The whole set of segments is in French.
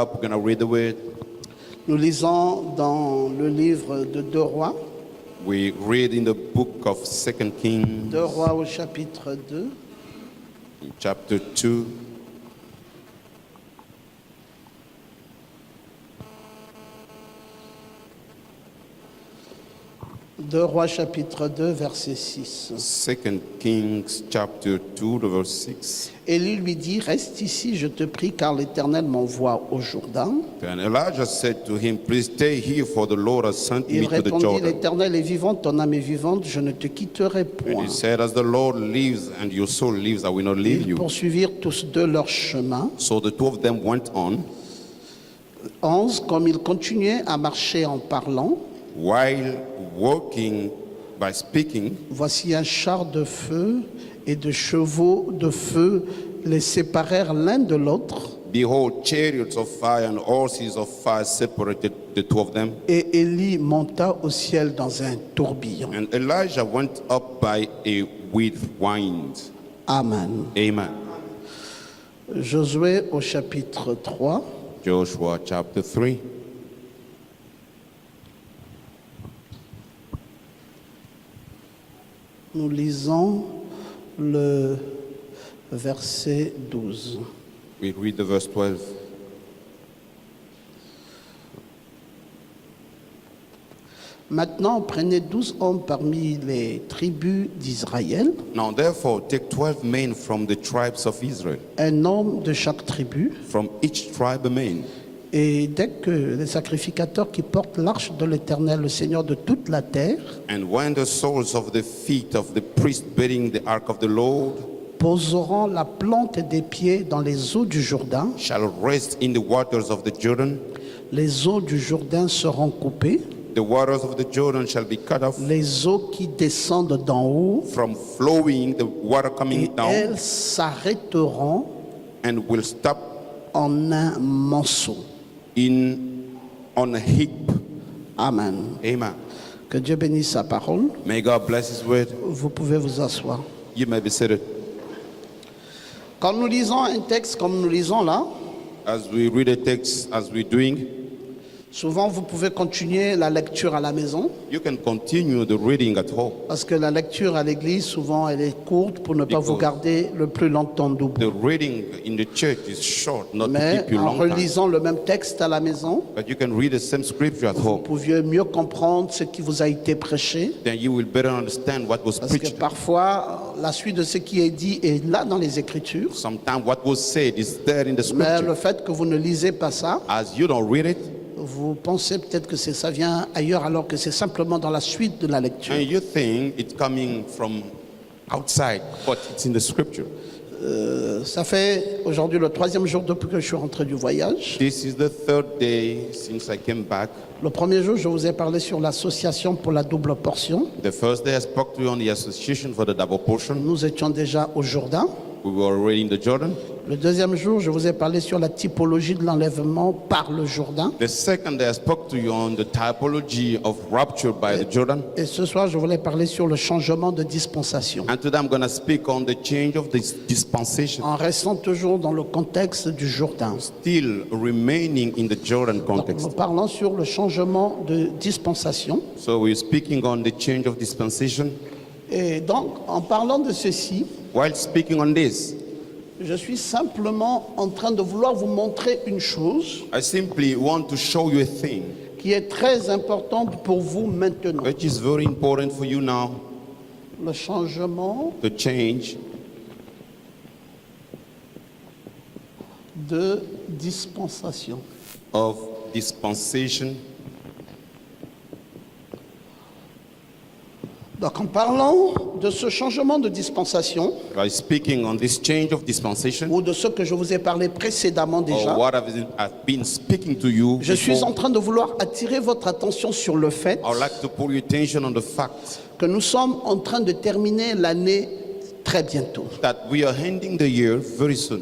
We're going to read the word. Nous lisons dans le livre de 2 Rois, We read in the book of 2 Kings, 2 Rois au chapitre 2, chapter 2. Deux Rois chapitre 2, verset 6. 2 Kings, chapter 2, the verse 6. Élie lui dit, reste ici, je te prie, car l'Éternel m'envoie au Jourdain. And Elijah said to him, please stay here, for the Lord has sent Il me to the répondit, Jordan. l'Éternel est vivant, ton âme est vivante, je ne te quitterai And point. he said, as the Lord lives and your soul lives, I will not leave Ils you. poursuivirent tous deux leur chemin. So the two of them went on. 11, comme ils continuaient à marcher en parlant, While walking by speaking, voici un char de feu et de chevaux de feu les séparèrent l'un de l'autre. behold, chariots of fire and horses of fire separated the two of them. Et Élie monta au ciel dans un tourbillon. And Elijah went up by a whirlwind. Amen. Amen. Josué au chapitre 3. Joshua chapter 3. Nous lisons le verset 12. We read the verse 12. Maintenant, prenez 12 hommes parmi les tribus d'Israël, Now therefore take 12 men from the tribes of Israel, un homme de chaque tribu. from each tribe a man. Et dès que les sacrificateurs qui portent l'arche de l'Éternel, le Seigneur de toute la terre, And when the soles of the feet of the priest bearing the ark of the Lord poseront la plante des pieds dans les eaux du Jourdain, shall rest in the waters of the Jordan, les eaux du Jourdain seront coupées, the waters of the Jordan shall be cut off les eaux qui descendent d'en haut, from flowing, the water coming et down, elles s'arrêteront and will stop en un monceau. on a heap. Amen. Amen. Que Dieu bénisse sa parole. May God bless His word. Vous pouvez vous asseoir. You may be seated. Quand nous lisons un texte comme nous lisons là, As we read a text, as we're doing, souvent vous pouvez continuer la lecture à la maison, you can continue the reading at home. parce que la lecture à l'église, souvent, elle est courte pour ne pas vous garder le plus longtemps debout. The reading in the church is short, not to Mais keep you en long time. relisant le même texte à la maison, But you can read the same scripture at vous home. pouviez mieux comprendre ce qui vous a été prêché. Then you will better understand what was Parce que preached. parfois, la suite de ce qui est dit est là dans les Écritures. Sometimes what was said is there in the Mais scripture. le fait que vous ne lisez pas ça, As you don't read it, vous pensez peut-être que ça vient ailleurs alors que c'est simplement dans la suite de la lecture. and you think it's coming from outside, but it's in the scripture. Ça fait aujourd'hui le 3e jour depuis que je suis rentré du voyage. This is the third day since I came back. Le premier jour, je vous ai parlé sur l'association pour la double portion. The first day I spoke to you on the association for the double portion. Nous étions déjà au Jourdain. We were already in the Jordan. Le deuxième jour, je vous ai parlé sur la typologie de l'enlèvement par le Jourdain. The second day I spoke to you on the typology of rapture by the Jordan. Et ce soir, je voulais parler sur le changement de dispensation. And today I'm going to speak on the change of this dispensation, En restant toujours dans le contexte du Jourdain. still remaining in the Jordan Donc, context. nous parlons sur le changement de dispensation. So we're speaking on the change of dispensation. Et donc, en parlant de ceci, While speaking on this, je suis simplement en train de vouloir vous montrer une chose I simply want to show you a thing qui est très importante pour vous maintenant. which is very important for you now, Le changement the change de dispensation. of dispensation. Donc, en parlant de ce changement de dispensation, By speaking on this change of dispensation, ou de ce que je vous ai parlé précédemment déjà, or what I've been speaking to you je suis en before, train de vouloir attirer votre attention sur le fait I would like to pull your attention on the fact que nous sommes en train de terminer l'année très bientôt. that we are ending the year very soon.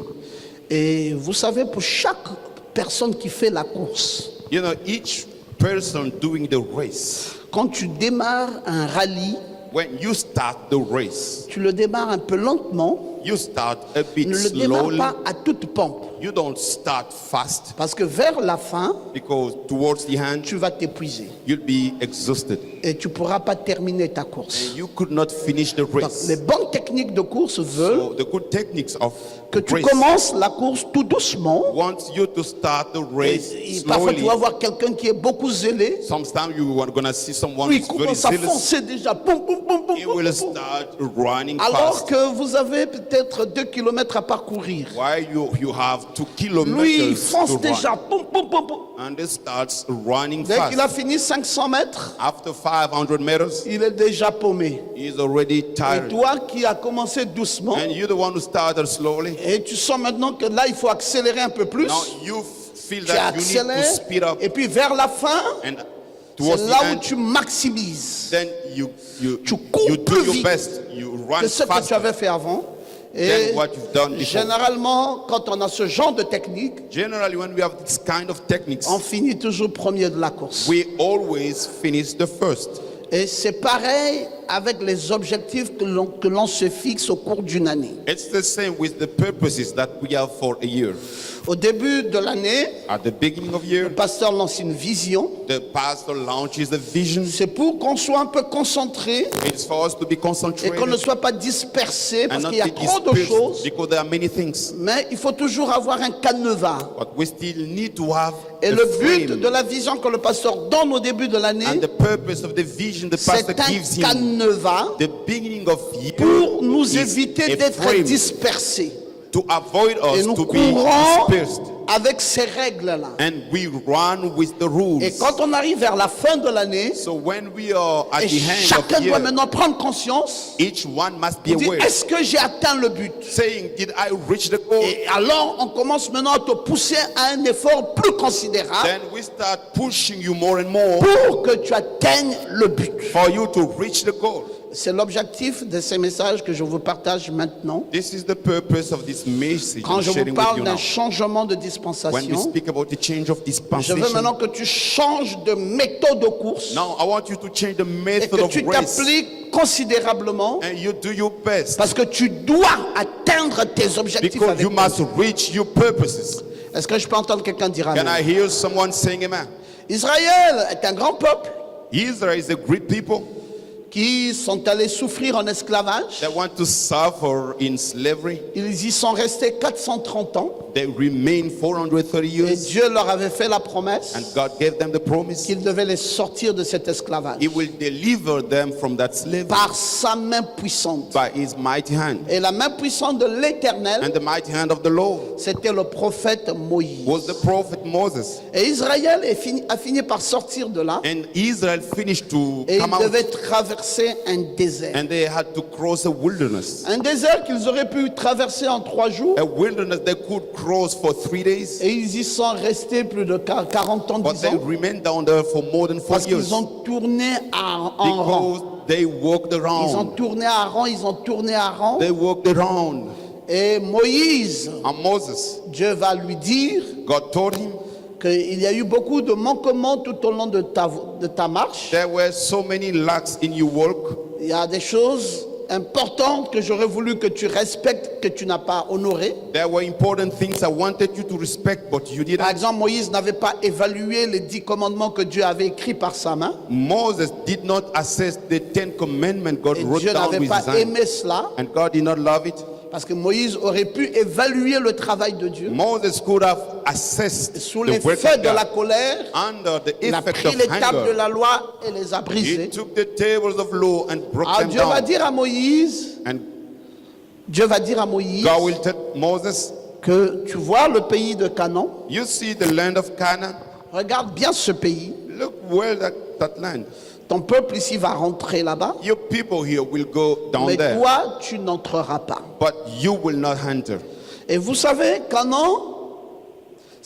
Et vous savez, pour chaque personne qui fait la course, You know, each person doing the race, quand tu démarres un rallye, when you start the race, tu le démarres un peu lentement, you start a bit ne le démarre slowly. pas à toute pompe. You don't start fast Parce que vers la fin, because towards the end, tu vas t'épuiser you'll be exhausted. et tu ne pourras pas terminer ta course. And you could not finish the Donc, race. les bonnes techniques de course veulent So the good techniques of que tu race commences la course tout doucement. wants you to start the Et, race parfois, tu slowly. vas voir quelqu'un qui est beaucoup zélé. Sometimes you are going to see someone Lui, il who's very commence à zealous. foncer déjà. Boum, boum, boum, boum, He boum, will boum. start running Alors fast. que vous avez peut-être 2 kilomètres à parcourir. Why you have 2 Lui, il kilometers fonce to déjà. run. Boum, boum, boum, boum. And he starts running Dès qu'il a fast. fini 500 mètres, After 500 meters, il est déjà paumé. he's already Et tired. toi qui as commencé doucement, And you're the one who started slowly. et tu sens maintenant que là, il faut accélérer un peu plus. Now you feel Tu that you need to accélères. speed up. Et puis vers la fin, And c'est towards là the où end, tu maximises then you cours do plus your vite best. You run que ce que tu faster avais fait avant. Et than what you've done before. généralement, quand on a ce genre de technique, Generally, when we have this kind of techniques, on finit toujours premier de la course. we always finish the first. Et c'est pareil avec les objectifs que l'on se fixe au cours d'une année. It's the same with the purposes that we have for a year. Au début de l'année, At the beginning of year, le pasteur lance une vision. the pastor launches a vision. C'est pour qu'on soit un peu concentré It's for us to be et qu'on ne concentrated soit pas dispersé and parce not qu'il y a be trop de dispersed choses. because there are many things. Mais il faut toujours avoir un canevas. But we still need to have Et a le but frame. de la vision que le pasteur donne au début de l'année, And the purpose of the vision the pastor c'est gives un him, canevas the beginning of year, pour nous is éviter a d'être frame dispersés. to avoid Et us nous to be courons dispersed. avec ces règles-là. And we run with the rules. Et quand on arrive vers la fin de l'année, So when we are at et the end chacun of doit year, maintenant prendre conscience, each one must be il dit, aware, est-ce que j'ai atteint le but? saying, did I reach the goal? Et alors, on commence maintenant à te pousser à un effort plus considérable Then we start pushing you more and more pour que tu atteignes le but. for you to reach the goal. C'est l'objectif de ces messages que je vous partage maintenant. This is the purpose of this message Quand I'm je vous sharing with parle you d'un now. changement de When we dispensation, speak about the change of je veux dispensation, maintenant que tu changes de méthode de course now I want you to change the et method que of tu race t'appliques considérablement and you do your best parce que tu dois atteindre tes objectifs because avec you moi. must reach your purposes. Est-ce que je peux entendre quelqu'un dire Can amen? I hear someone saying amen? Israël est un grand peuple Israel is a great people qui sont allés souffrir en esclavage. that want to suffer in slavery. Ils y sont restés 430 ans They remain 430 et years Dieu leur avait fait la promesse and God gave them the promise qu'il devait les sortir de cet esclavage He will deliver them from that slavery par sa main puissante. by His mighty hand. Et la main puissante de l'Éternel, And the mighty hand of the Lord c'était le prophète Moïse. was the prophet Moses. Et Israël a fini par sortir de là And Israel finished to et come ils out devaient traverser un désert. and they had to cross a wilderness. Un désert qu'ils auraient pu traverser en 3 jours. A wilderness they could cross for 3 days, Et ils y sont restés plus de 40 ans, but 10 they ans, remained down there for more than 4 parce years qu'ils ont tourné en rang. because they walked Ils ont around. tourné à rang, ils ont tourné à rang. They walked around. Et Moïse, And Moses, Dieu va lui dire God told him, qu'il y a eu beaucoup de manquements tout au long de ta marche. there were so many lacks in your walk. Il y a des choses importantes que j'aurais voulu que tu respectes, que tu n'as pas honorées. There were important things I wanted you to respect, but you Par didn't. exemple, Moïse n'avait pas évalué les 10 commandements que Dieu avait écrits par sa main. Moses did not assess the 10 commandments God Et wrote Dieu down n'avait with pas his hand. aimé cela, And God did not love it. parce que Moïse aurait pu évaluer le travail de Dieu. Moses could have assessed Sous the work l'effet of de la God. colère, Under the il a effect pris of les tables de anger, la loi et les a he brisées. took the tables of law and broke Alors them Dieu va down. dire à Moïse, And Dieu va dire à Moïse God will tell Moses, que tu vois le pays de Canaan, you see the land of Canaan? regarde bien ce pays. Look well at that land. Ton peuple ici va rentrer là-bas, Your people here will go down mais there, toi, tu n'entreras pas. but you will not enter. Et vous savez, Canaan,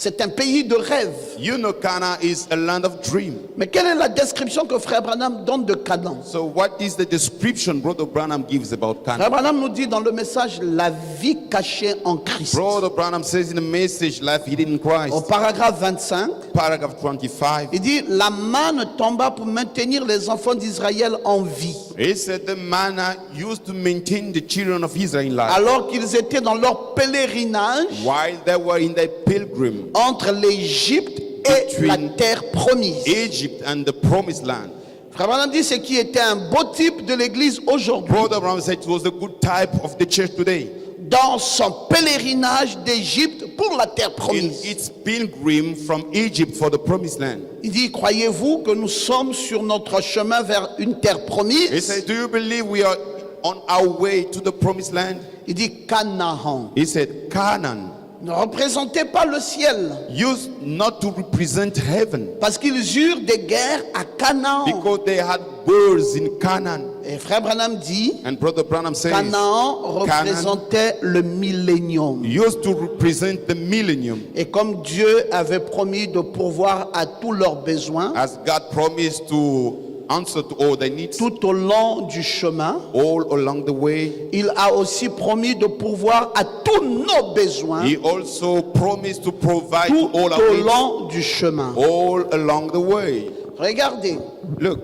C'est un pays de rêve. You know, Canaan is a land of dream. Mais quelle est la description que Frère Branham donne de Canaan? So what is the description Brother Branham gives about Frère Canaan? Branham nous dit dans le message la vie cachée en Christ. Brother Branham says in the message, life hidden in Au Christ, paragraphe 25, paragraph 25, il dit la manne tomba pour maintenir les enfants d'Israël en vie, he said the manna used to maintain the children of Israel alive alors qu'ils étaient dans leur pèlerinage while they were in their pilgrim entre l'Égypte et la terre promise. Egypt and the promised land. Frère Branham dit ce qui était un beau type de l'église aujourd'hui, Brother Branham said it was a good type of the church today. dans son pèlerinage d'Égypte pour la terre In promise. its pilgrim from Egypt for the promised land. Il dit, croyez-vous que nous sommes sur notre chemin vers une terre He promise? said, do you believe we are on our way to the promised land? Il dit, Canaan. He said, Canaan Ne représentez pas le ciel, used not to represent heaven parce qu'ils eurent des guerres à Canaan. because they had wars in Canaan. Et Frère Branham dit, And Brother Branham says, Canaan représentait le millénium. used to represent the millennium, Et comme Dieu avait promis de pourvoir à tous leurs besoins, as God promised to answer to all their needs tout au long du chemin, all along the way. il a aussi promis de pourvoir à tous nos besoins He also promised to provide tout to all our au needs long du chemin. all along the way. Regardez, Look,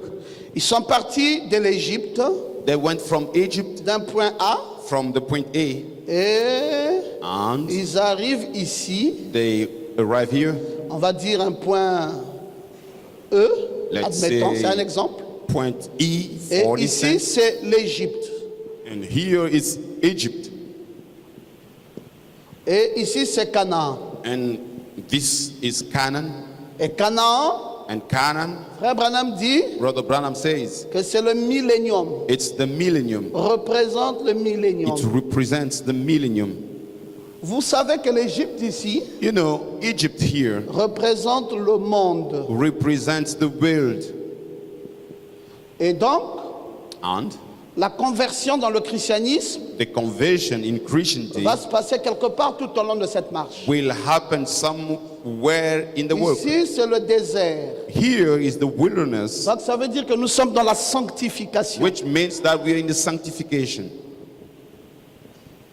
ils sont partis de l'Égypte they went from Egypt, d'un point A from the point A, et and ils arrivent ici, they arrive here. on va dire un point E, Let's admettons, say c'est un exemple. point E Et for ici, instance, c'est l'Égypte. and here is Egypt, Et ici, c'est Canaan. and this is Canaan. Et Canaan, And Canaan, Frère Branham dit Brother Branham says, que c'est le millénium, it's the millennium. représente le It millénium. represents the millennium. Vous savez que l'Égypte ici You know, Egypt here représente le monde. represents the world, Et donc, and la conversion dans le christianisme the conversion in Christianity va se passer quelque part tout au long de cette marche. will happen somewhere in the world. Ici, c'est le désert. Here is the wilderness, Donc, ça veut dire que nous sommes dans la sanctification. which means that we are in the sanctification.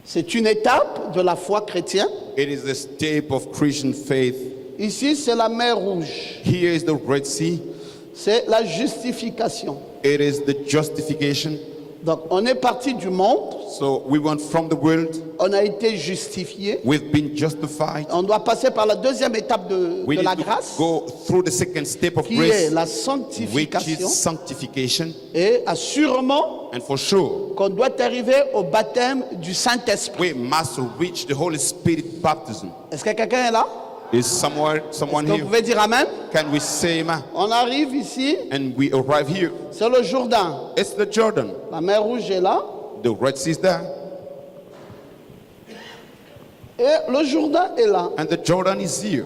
C'est une étape de la foi chrétienne. It is the step of Christian faith. Ici, c'est la mer Rouge. Here is the Red Sea. C'est la justification. It is the justification. Donc, on est parti du monde. So we went from the world. On a été justifié. We've been justified. On doit passer par la deuxième étape de We la need to grâce, go through the second step of qui est grace, la which sanctification. is sanctification. Et assurément And for sure, qu'on doit arriver au baptême du Saint-Esprit. we must reach the Holy Spirit baptism. Est-ce que quelqu'un est là? Is someone Est-ce que vous here? pouvez dire Amen? Can we say amen? On arrive ici, And we arrive here. c'est le Jourdain. It's the Jordan. La mer Rouge est là. The Red Sea is there. Et le Jourdain est là. And the Jordan is here.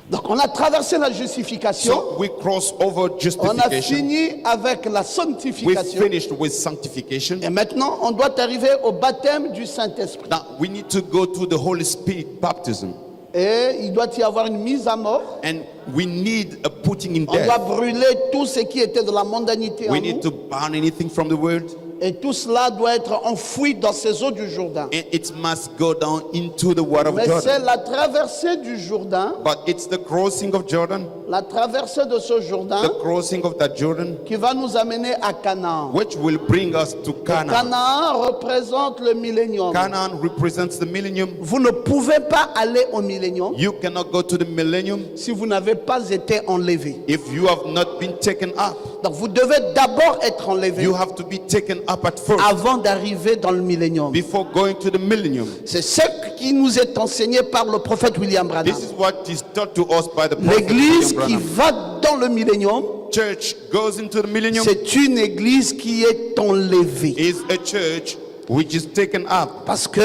Donc on a traversé la justification. So we cross over On a justification. fini avec la We sanctification. finished with sanctification. Et maintenant, on doit arriver au baptême du Saint-Esprit. Now we need to go to the Holy Spirit baptism. Et il doit y avoir une mise à mort. And we need a putting in On doit death. brûler tout ce qui était de la mondanité en We nous. need to burn anything from the world. Et tout cela doit être enfoui dans ces eaux du Jourdain. And it must go down into the water of Mais c'est Jordan. la traversée du Jourdain, But it's the crossing of Jordan, la traversée de ce Jourdain, the crossing of that Jordan, qui va nous amener à Canaan. which will bring us to Canaan. Canaan représente le millénium. Canaan represents the millennium. Vous ne pouvez pas aller au millénium You cannot go to the millennium si vous n'avez pas été enlevé. if you have not been taken up. Donc vous devez d'abord être enlevé You have to be taken up at first avant d'arriver dans le millénium. before going to the millennium. C'est ce qui nous est enseigné par le prophète William Branham. This is what is taught to us by the prophet L'église William qui Branham. va dans le millénium, Church goes into the millennium c'est une église qui est enlevée. is a church which is taken up Parce que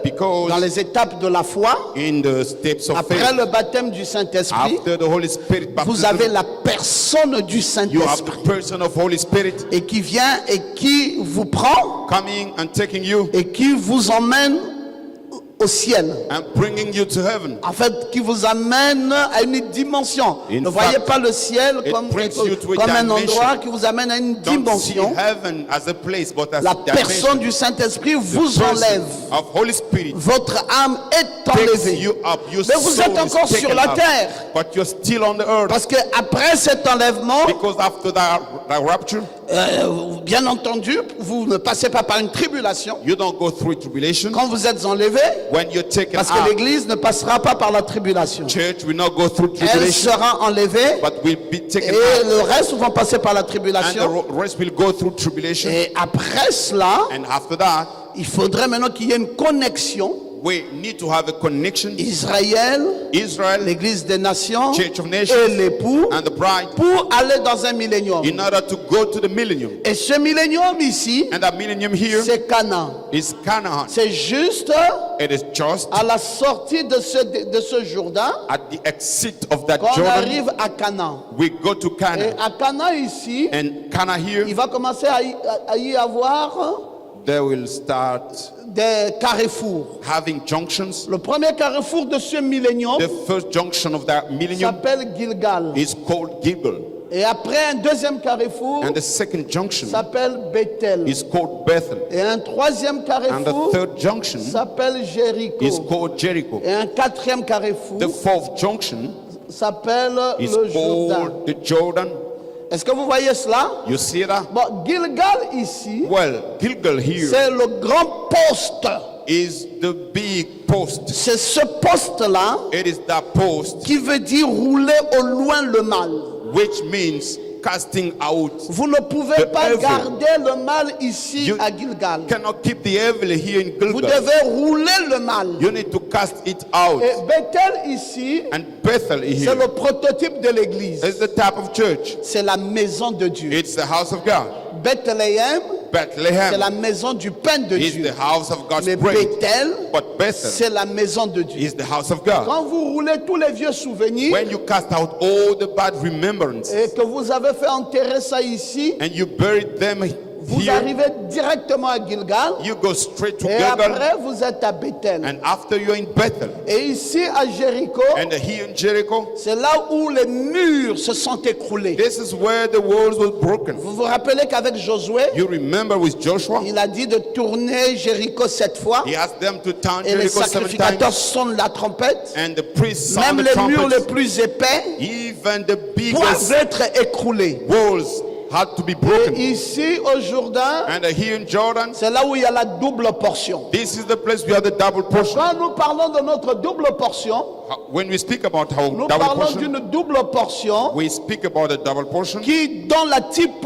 because dans les étapes de la foi, in the steps of après faith, le baptême du Saint-Esprit, after the Holy Spirit vous avez baptism, la personne du you have the Saint-Esprit person of Holy Spirit et qui vient et qui vous prend coming and taking you et qui vous emmène au ciel. and bringing you to heaven. En fait, qui vous amène à une dimension. In Ne voyez fact, pas le ciel it comme brings you to a un dimension. endroit qui vous amène à une Don't see dimension. heaven as a place, but as La a personne dimension. du Saint-Esprit vous The person enlève. of Holy Spirit Votre âme est takes enlevée. you up. Your Mais vous soul êtes is encore sur taken la up, terre. but you're still on the earth. Parce que après cet enlèvement, Because after that rapture, bien entendu, vous ne passez pas par une tribulation. you don't go through tribulation. Quand vous êtes enlevé, When you're taken parce que up, l'Église ne passera pas par la tribulation. church will not go through Elle tribulation, sera enlevée but will be taken et up, le reste vont passer par la and tribulation. the rest will go through tribulation. Et après cela, And after that, il faudrait maintenant qu'il y ait une connexion. we need to have a connection. Israël, Israel, l'Église des nations Church of et Nations, l'époux and the bride, pour aller dans un millénium. in order to go to the millennium. Et ce millénium ici, And that millennium here c'est Canaan. is Canaan. C'est juste It is just à la sortie de ce Jourdain at the exit of that qu'on Jordan. arrive à Canaan. We go to Et Canaan. à Canaan ici, And Canaan here, il va commencer à y avoir they will start des carrefours. having junctions. Le premier carrefour de ce millénium The first junction of that millennium s'appelle Gilgal. is called Gilgal. Et après un deuxième carrefour And the second junction s'appelle Bethel. is called Bethel. Et un troisième And the carrefour third junction s'appelle is Jéricho. called Jericho. Et un quatrième carrefour The fourth junction s'appelle is le Jourdain. called the Jordan. Est-ce que vous voyez cela? You see that? Bon, Gilgal ici, Well, Gilgal here c'est le grand poste. is the big post. C'est ce poste-là It is that post qui veut dire rouler au loin le mal. which means casting out. Vous ne pouvez The pas evil. garder le mal ici You à Gilgal. cannot keep the evil here in Vous Gilgal. devez rouler le mal. You need to cast it out. Et Bethel ici, And Bethel c'est here le prototype de l'église. is the type of church. C'est la maison de Dieu. It's the house of God. Bethléem, c'est Bethlehem la maison du pain de is Dieu. the house of God's Mais bread. Bethel, But Bethel c'est la maison de Dieu. is the house of God. Quand vous roulez tous les vieux souvenirs When you cast out all the bad remembrances et que vous avez fait enterrer ça ici, and you buried them vous here, arrivez directement à Gilgal you go straight to et Gilgal. après vous êtes à Bethel. And after you're in Bethel Et ici à Jéricho, and here in Jericho, c'est là où les murs se sont écroulés. this is where the walls were broken. Vous vous rappelez qu'avec Josué, You remember with Joshua, il a dit de tourner Jéricho 7 fois he asked them to turn et les Jericho 7 sacrificateurs times, sonnent la trompette. and the priests Même sound the les murs les trumpets. plus épais Even the doivent biggest être écroulés. walls had to be Et broken. ici au Jourdain, And here in Jordan, c'est là où il y a la double portion. this is the place we have the double portion. Quand nous parlons de notre double portion, When we speak about how nous double parlons portion, d'une double portion we speak about the double portion, qui, dans la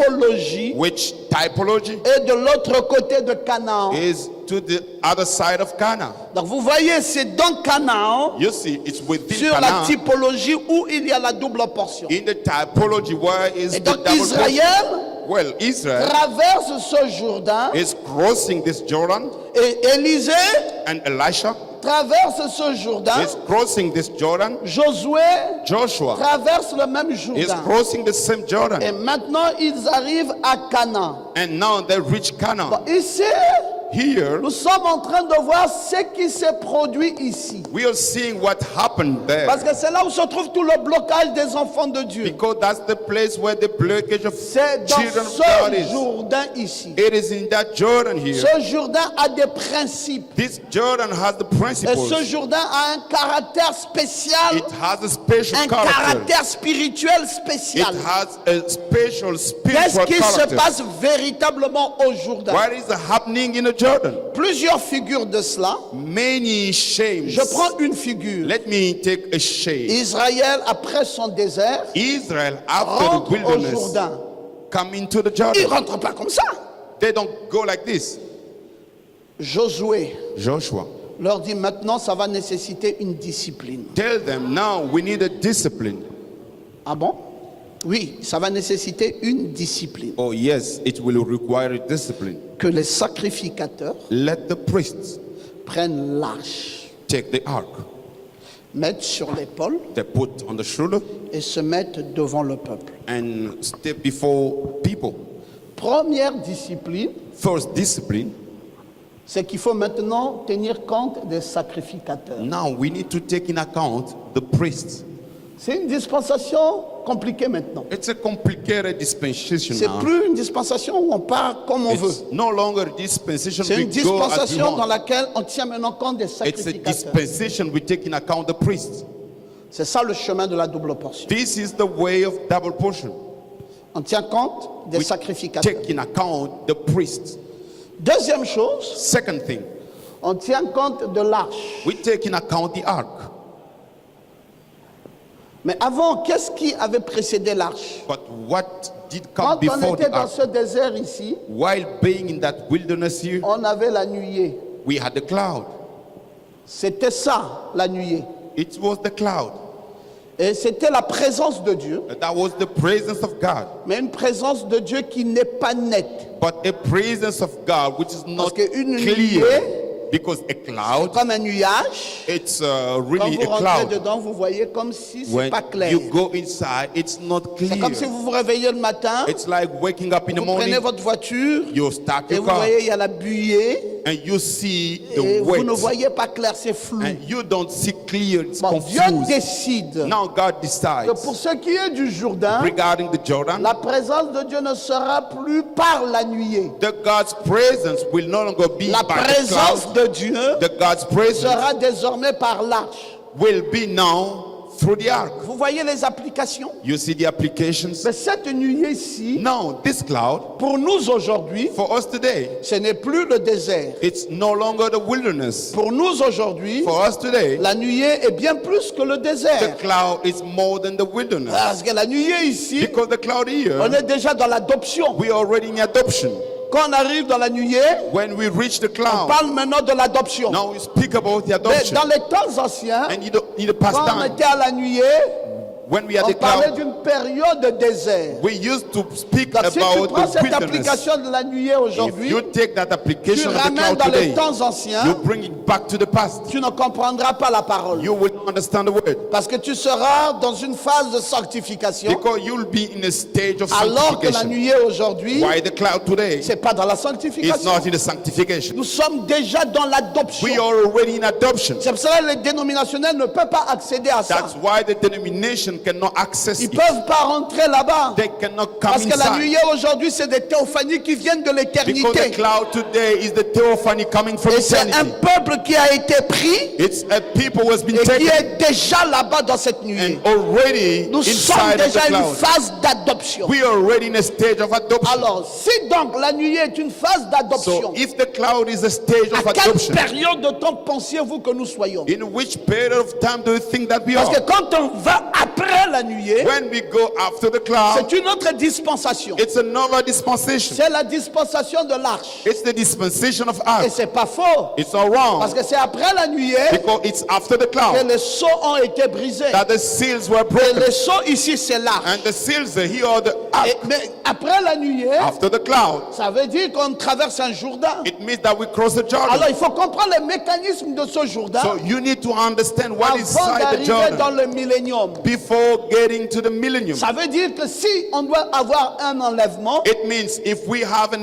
typologie, which typology est de l'autre côté de Canaan. is to the other side of Canaan. Donc vous voyez, c'est dans Canaan, You see, it's within sur la Canaan, typologie où il y a la double portion. in the typology where is Et the donc double portion. Israël Well, Israel traverse ce Jourdain is crossing this Jordan, et Élisée and Elisha traverse ce Jourdain. is crossing this Jordan. Josué Joshua traverse le même is Jourdain. crossing the same Et Jordan. maintenant, ils arrivent à Canaan. And now they reach Canaan. Bon, ici, Here, nous sommes en train de voir ce qui s'est produit ici. we are seeing what happened there. Parce que c'est là où se trouve tout le blocage des enfants de Dieu. Because that's the place where the blockage of C'est dans children of God ce is. Jourdain ici. It is in that Jordan here. Ce Jourdain a des principes. This Jordan has the Et principles. ce Jourdain a un caractère spécial, It has a special un character. caractère spirituel It spécial. has a special Qu'est-ce spiritual qui se character. passe véritablement au Jourdain? What is happening in the Jordan? Plusieurs figures de cela. Many shames. Je prends une figure. Let me take a shame. Israël, après son désert, Israel, after the rentre au wilderness, Jourdain. come into the Il ne Jordan. rentre pas comme ça. They don't go like this. Josué Joshua, leur dit maintenant, ça va nécessiter une discipline. tell them now we need a discipline. Ah bon? Oui, ça va nécessiter une discipline. Oh yes, it will require a discipline. Que les sacrificateurs Let the priests prennent l'arche, take the ark. mettent sur l'épaule They put on the shoulder et se mettent devant le peuple. and step before people. Première discipline, First discipline, c'est qu'il faut maintenant tenir compte des sacrificateurs. Now we need to take in account the priests. C'est une dispensation compliquée maintenant. It's a complicated dispensation C'est now. plus une dispensation où on part comme on veut. It's no longer a dispensation C'est we une go as we dispensation dans want. laquelle on tient maintenant compte des It's a sacrificateurs. dispensation we take in account the priests. C'est ça le chemin de la double portion. This is the way of double portion. On tient compte des We sacrificateurs. take in account the priests. Deuxième chose, Second thing, on tient compte de l'arche. we take in account the ark. Mais avant, qu'est-ce qui avait précédé l'arche? But what did Quand come on before était the dans ark? ce désert ici, While being in that wilderness here, on avait la nuée. we had the cloud. C'était ça, la nuée. It was the cloud. Et c'était la présence de Dieu, That was the presence of God. mais une présence de Dieu qui n'est pas nette. But a presence of God which is not Parce qu'une clear. nuée, Because a cloud, comme un nuage, it's quand really vous a rentrez cloud. dedans, vous voyez comme si c'est When pas clair. you go inside, it's not C'est comme si clear. vous vous réveillez le matin, It's like waking up in the vous prenez morning, votre voiture, you start et your vous car, voyez, il y a la buée, and you see et the vous ne weight, voyez pas clair, c'est flou. and you don't see clear, it's Bon, Dieu confused. décide Now God que decides pour ce qui est du Jourdain, regarding the Jordan, la présence de Dieu ne sera plus par la nuée. that God's presence will no longer be La by the présence cloud. de Dieu That God's presence sera désormais par l'arche. will be now through the ark. Vous voyez les applications? You see the applications? Mais cette nuée-ci, Now, this cloud, pour nous aujourd'hui, for us today, ce n'est plus le désert. it's no longer the wilderness. Pour nous aujourd'hui, For us today, la nuée est bien plus que le the désert. cloud is more than the wilderness. Parce que la nuée ici, Because the cloud here, on est déjà dans l'adoption. we are already in adoption. Quand on arrive dans la nuée, When we reach the on cloud, parle maintenant de l'adoption. now we speak about the Mais adoption. dans les temps anciens, And in the past quand on time, était à la nuée, when we had on the parlait cloud, d'une période de désert. we used to speak Donc, si tu about prends the cette wilderness. application de la nuée If aujourd'hui, you take that tu application of the ramènes cloud dans les today, temps you anciens, bring it back to the past. tu ne comprendras pas la parole. You will understand the word. Parce que tu seras dans une phase de sanctification, Because you'll be in a stage of alors que la sanctification. nuée aujourd'hui, Why the cloud today c'est pas dans la is sanctification. not in the sanctification. Nous sommes déjà dans l'adoption. We are already in adoption. C'est pour cela que les dénominationnels ne peuvent pas accéder à ça. That's why the denomination cannot access Ils it. ne peuvent pas rentrer là-bas. They cannot come Parce que la inside. nuée aujourd'hui, c'est des théophanies qui viennent de Because the l'éternité. cloud today is the theophany coming from Et c'est un eternity. peuple qui a été pris It's a people who has been et qui taken est déjà là-bas dans cette nuée. and already Nous sommes inside of the déjà à une cloud. phase d'adoption. We are already in a stage of adoption. Alors, si donc la nuée est une phase So d'adoption, if the cloud is a stage à of quelle adoption, période de temps pensiez-vous que nous soyons? in which period of time do you think that we Parce que are? quand on va après la nuée, When we go after the cloud, c'est une autre dispensation. it's another dispensation. C'est la dispensation de l'arche. It's the dispensation of Et ark. c'est pas faux. It's not Parce wrong que c'est après la nuée because it's after the que cloud les sceaux ont été brisés. that the seals were Et broken. les sceaux ici, c'est l'arche. And the seals here are the ark. Mais après la nuée, After the cloud, ça veut dire qu'on traverse un Jourdain. it means that we cross the Alors Jordan. il faut comprendre les mécanismes de ce Jourdain So you need to understand what is avant inside the d'arriver dans Jordan le millénium. before getting to the millennium. Ça veut dire que si on doit avoir un enlèvement, It means if we have a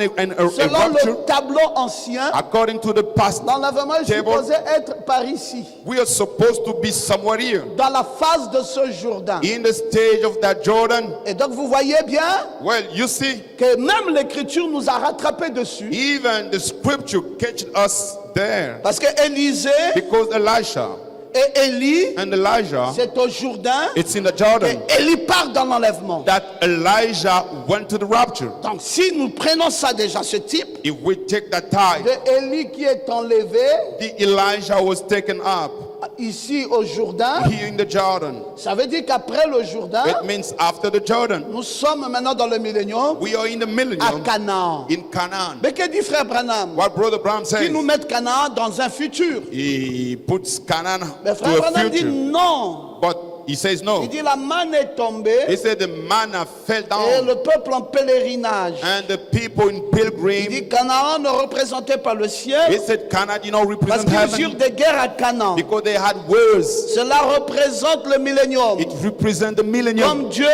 selon rapture, le tableau ancien, according to the past, l'enlèvement est table, supposé être par ici, we are supposed to be somewhere here dans la phase de ce Jourdain. in the stage of that Jordan. Et donc vous voyez bien Well, you see, que même l'écriture nous a rattrapés dessus. even the scripture catches us there Parce que Élisée because Elisha et Élie, and Elijah, c'est au Jourdain, it's in the et Jordan Élie part dans l'enlèvement. that Elijah went to the rapture. Donc si nous prenons ça déjà, ce type If we take that time, de Élie qui est enlevé the Elijah was taken up ici au Jourdain, here in the Jordan. ça veut dire qu'après le Jourdain, It means after the Jordan, nous sommes maintenant dans le millénium we are in the à millennium Canaan. in Canaan. Mais que dit frère Branham? What Brother Brown Qui says, nous met Canaan dans un futur. he puts Canaan Mais to frère a Branham dit future. non. But He says no. Il dit la manne est tombée He said the manna fell et down, le peuple en pèlerinage. and the people in Il pilgrim. dit Canaan ne représentait pas le He ciel said Canaan did not parce represent qu'ils eurent heaven des guerres à Canaan. because they had wars. Cela représente le millénium. It represents the millennium. Comme Dieu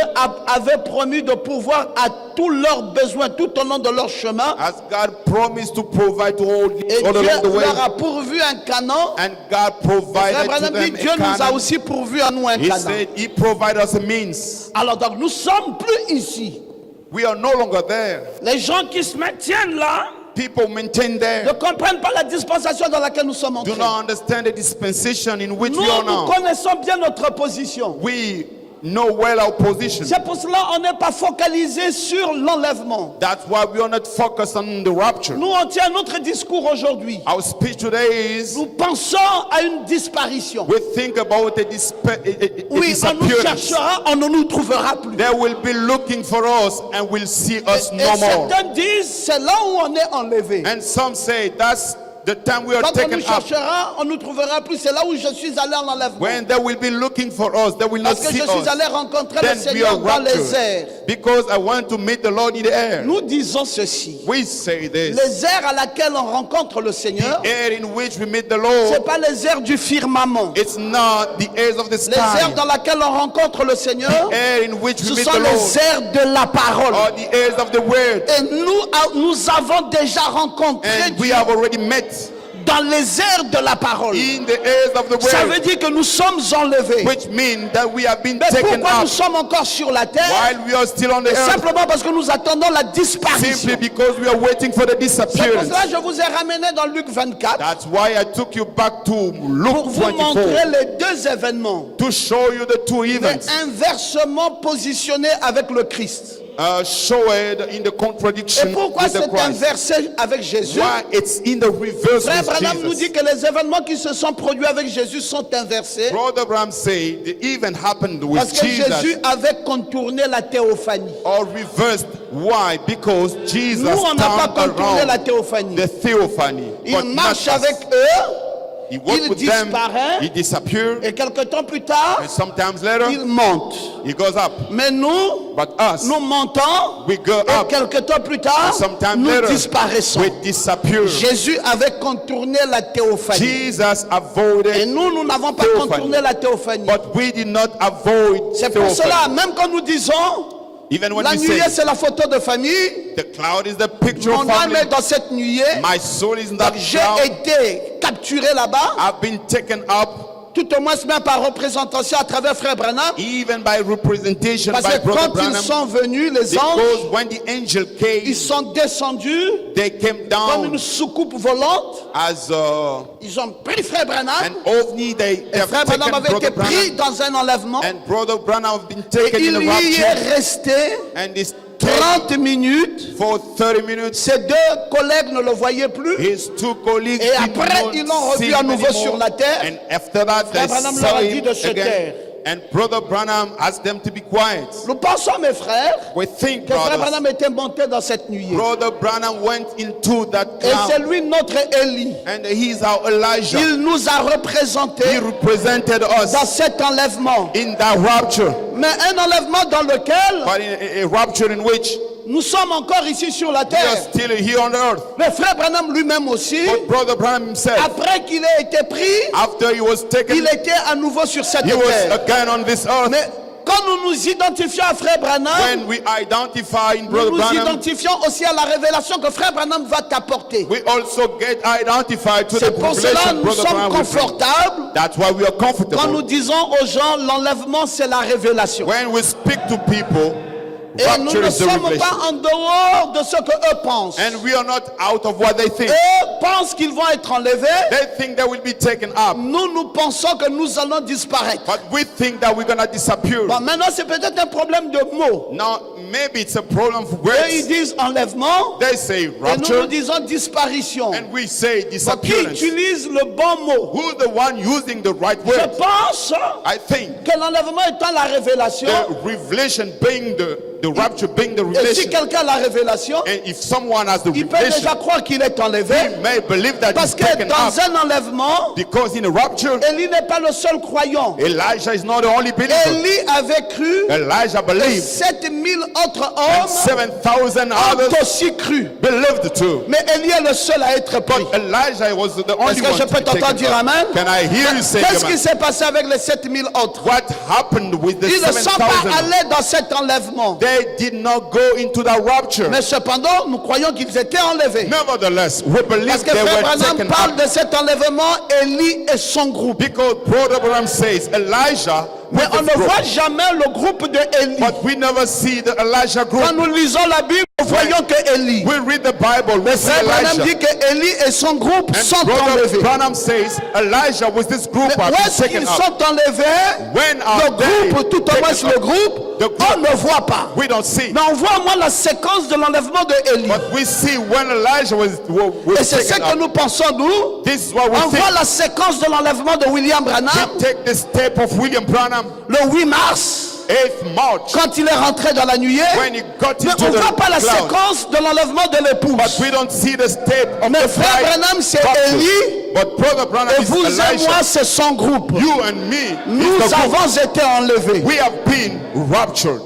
avait promis de pouvoir à tous leurs besoins tout au long de leur chemin. As God promised to provide to all Et all Dieu along the way, leur a pourvu un Canaan. and God Frère provided to Branham dit, them Dieu a nous a Canaan. aussi pourvu à nous un He Canaan. said He provided us a means. Alors donc nous sommes plus ici. We are no longer there. Les gens qui se maintiennent là People maintain ne there. comprennent pas la dispensation dans laquelle nous sommes Do entrés. not understand the dispensation in which Nous, we are nous now. connaissons bien notre position. We know well our position. C'est pour cela qu'on n'est pas focalisé sur l'enlèvement. That's why we are not focused on the rapture. Nous, on tient notre discours aujourd'hui. Our speech today is Nous pensons à une disparition. we think about a Oui, on nous disappearance. cherchera, on ne nous trouvera plus. They will be looking for us and will see us Et no more. certains disent, c'est là où on est enlevé. And some say that's the time we are Quand on taken nous up. cherchera, on ne nous trouvera plus. C'est là où je suis allé en enlèvement. When they will be looking for us, they will not Parce que see je suis allé us. rencontrer le Then we Seigneur are dans les airs. raptured. Because I want to meet the Lord in the air. Nous disons ceci. We say this. Les airs à laquelle on rencontre le Seigneur, The air in which we meet the ce Lord, n'est pas les airs du firmament. it's not the airs of the Les airs sky. dans lesquels on rencontre le Seigneur, Air in which we ce meet sont the les Lord, airs de la parole. or the airs of the word. Et nous avons déjà rencontré And we Dieu have already met dans les airs de la parole. in the airs of the Ça veut word, dire que nous sommes enlevés. which means that we have been Mais taken pourquoi nous up sommes encore sur la terre? while we are still on the earth, Simplement parce que nous attendons la disparition. simply because we are waiting for the C'est pour disappearance. cela que je vous ai ramené dans Luc 24 That's why I took you back to pour Luke vous montrer 24 les deux événements, to show you the two mais events, inversement positionnés avec le Christ. showed in the Et contradiction pourquoi with the c'est Christ. inversé avec Jésus? Why it's in the reverse Frère with Branham nous Jesus. dit que les événements qui se sont produits avec Jésus sont inversés Brother Bram say the event happened with parce que Jésus Jesus avait contourné la théophanie. or reversed. Why? Because Jesus Nous, on n'a pas turned contourné la around théophanie. the theophany. Il But not marche us. avec eux He walked il with them, disparaît. he disappeared, et quelque temps plus tard, and sometimes later il monte. he goes up. Mais nous, But us, nous montons we go et up. quelque temps plus tard, And sometimes nous later, disparaissons. we disappear. Jésus avait contourné la théophanie. Jesus Et avoided, nous n'avons pas Théophanie. contourné la théophanie. but we did not avoid C'est pour theophany. cela, même quand nous disons, Even when la we nuée say c'est la photo de famille, the cloud is the picture mon of âme family, est dans cette nuée, my soul is in that donc j'ai cloud. été capturé là-bas, I've been taken up, tout au moins même par représentation à travers Frère Branham, even by representation parce by que Brother quand ils Branham. sont venus, les Because anges, when the angel came, ils sont descendus they came comme une down soucoupe volante, as ils ont pris Frère Branham, an ovni. They et have Frère taken Branham avait été Brother pris Branham, dans un enlèvement, and Brother Branham have been et taken in il a y est rapture, resté and he stayed 30 minutes. for 30 minutes. Ses deux collègues ne le voyaient plus. His two colleagues Et did après, not ils l'ont revu see à him nouveau anymore. sur la terre. And after that, they Frère Branham leur saw a dit him de se again. taire. And Brother Branham asked them to be quiet. Nous pensons, mes frères, We think, que Frère brothers, Branham était monté dans cette nuée. Brother Branham went into that Et c'est cloud, lui notre Élie. and he's our Elijah. Il nous a He représentés represented dans us cet enlèvement. in that rapture, Mais un enlèvement dans lequel but in a rapture in which nous sommes encore ici sur la we are terre. still here on earth. Mais Frère Branham lui-même aussi, But Brother Branham himself, après qu'il ait été pris, after he was taken, il était à nouveau sur cette he was terre. again on this earth. Mais quand nous nous identifions à Frère Branham, When we identify in nous Brother nous Branham, identifions aussi à la révélation que Frère Branham va t'apporter. we also get identified to the C'est pour cela revelation que nous Brother sommes Branham will bring. confortables That's why we are quand nous comfortable. disons aux gens l'enlèvement c'est la révélation. When we speak to people, Et nous rapture ne is the sommes revelation. pas en dehors de ce que eux pensent. And we are not out of what they think. Eux pensent qu'ils vont être enlevés. They think they will be taken up. Nous pensons que nous allons disparaître. But we think that we're going to disappear. Bon, maintenant c'est peut-être un problème de mots. Now, maybe it's a problem of Eux ils words. disent enlèvement They say et nous rapture, disons disparition. and we say Bon, qui disappearance. utilise le bon mot? Who's the one using the right Je word? pense I think que l'enlèvement étant la révélation, the revelation being the the rapture being the Et si revelation. quelqu'un a la révélation, And if someone has the il peut revelation, déjà croire qu'il est enlevé. he may believe that Parce he's que taken dans up. un enlèvement, Because in a rapture, Élie n'est pas le seul croyant. Elijah is not the only believer. Élie avait cru Elijah et believed. 7000 autres And hommes 7,000 ont others aussi cru. believed too. Mais Élie est le seul à être pris. But Elijah was the Est-ce only que one je to peux be t'entendre taken dire up. amen? Can I hear you say Qu'est-ce qui amen? s'est passé avec les 7000 autres? What happened with the Ils ne sont pas 7,000? allés dans cet enlèvement. They did not go into the rapture. Mais cependant, nous croyons qu'ils étaient enlevés. Nevertheless, we Parce believe que they Frère were Branham taken parle up. de cet enlèvement, Élie et son groupe. Because Brother Branham says Elijah Mais with on his ne group. voit jamais le groupe de Élie. But we never see the Elijah group. Quand nous lisons la Bible, nous voyons que Élie. We read the Bible, we see Frère Branham dit Elijah. que Élie et son groupe sont And Brother enlevés. Branham says Elijah with this group Mais have où been est-ce taken qu'ils up. sont enlevés? When Le are they groupe, tout au taken moins le up? groupe, The group. on ne voit pas. We don't see. Mais on voit au moins la séquence de l'enlèvement de Élie. But we see when Elijah was Et c'est ce taken que up. nous pensons, nous. This is what we On voit think. la séquence de l'enlèvement de William Branham We take the step of William Branham, le 8 mars, 8th March, quand il est rentré dans la nuée. when he got Mais into on ne voit the pas la cloud. séquence de l'enlèvement de But l'épouse. we don't see the step of Mais the Frère bride. Branham, c'est baptism. Élie. But Brother Branham Et is vous et moi, Elijah. c'est son groupe. You and me, Nous is the group. avons été enlevés. We have been raptured.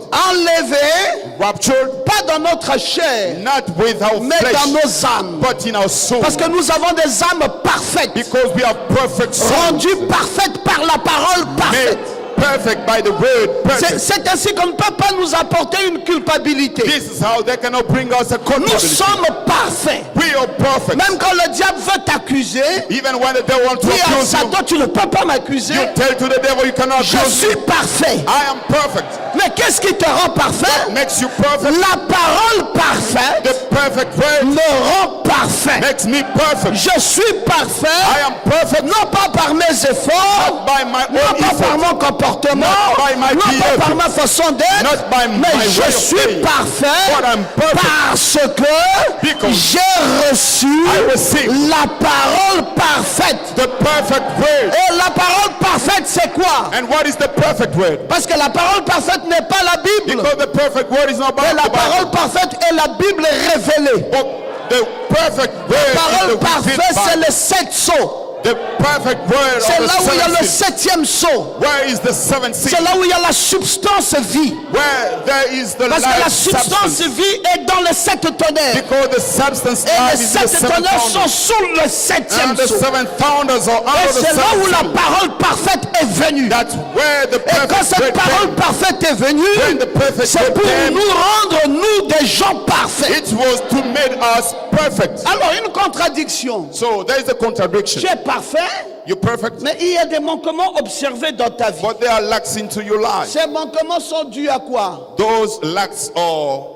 Enlevés, Raptured, pas dans notre chair, not with our mais dans flesh, nos âmes. but in our soul. Parce que nous avons des âmes parfaites, Because we have perfect souls, rendues parfaites par la parole made parfaite. perfect by the word perfect. C'est ainsi qu'on ne peut pas nous apporter une culpabilité. This is how they cannot bring us a Nous culpability. sommes parfaits. We are perfect. Même quand le diable veut t'accuser, Even when the devil wants to dis à accuse you, Satan, tu ne peux pas m'accuser. you tell to the devil you cannot Je accuse me. suis parfait. I am perfect. Mais qu'est-ce qui te rend parfait? Makes you perfect. La parole parfaite The perfect word me rend parfait. makes me perfect. Je suis parfait, I am perfect non pas par mes efforts, by my non own pas par effort, mon comportement, Not by my non pas behavior. par ma façon d'être, not by mais my way je of suis saying. parfait But I'm perfect parce que because j'ai reçu I received la parole parfaite. the perfect word. Et la parole parfaite, c'est quoi? And what is the perfect word? Parce que la parole parfaite n'est pas la Bible. Because the perfect word is not Mais about la the Bible. parole parfaite est la Bible révélée. But the perfect word La parole is the parfaite, revealed c'est Bible. le 7 sceaux. The perfect word C'est of là où il y a the le seventh seal. 7e sceau. Where is the seventh C'est seal? là où il y a la substance vie. Where there is the Parce que la life substance substance. vie est dans les 7 tonnerres. Because the substance Et life les is the 7 seven tonnerres sont founders. sous le 7e And the sceau. seven founders are Et under the c'est là où seventh la seal. parole parfaite est venue. That's where the Et quand perfect cette word parole came. parfaite est When venue, the perfect c'est word pour came, nous rendre, nous, des gens parfaits. it was to make us perfect. Alors, une contradiction. So there is a contradiction. Tu es parfait, You're perfect, mais il y a des manquements observés dans ta vie. but there are lacks into your life. Ces manquements sont dus à quoi? Those lacks are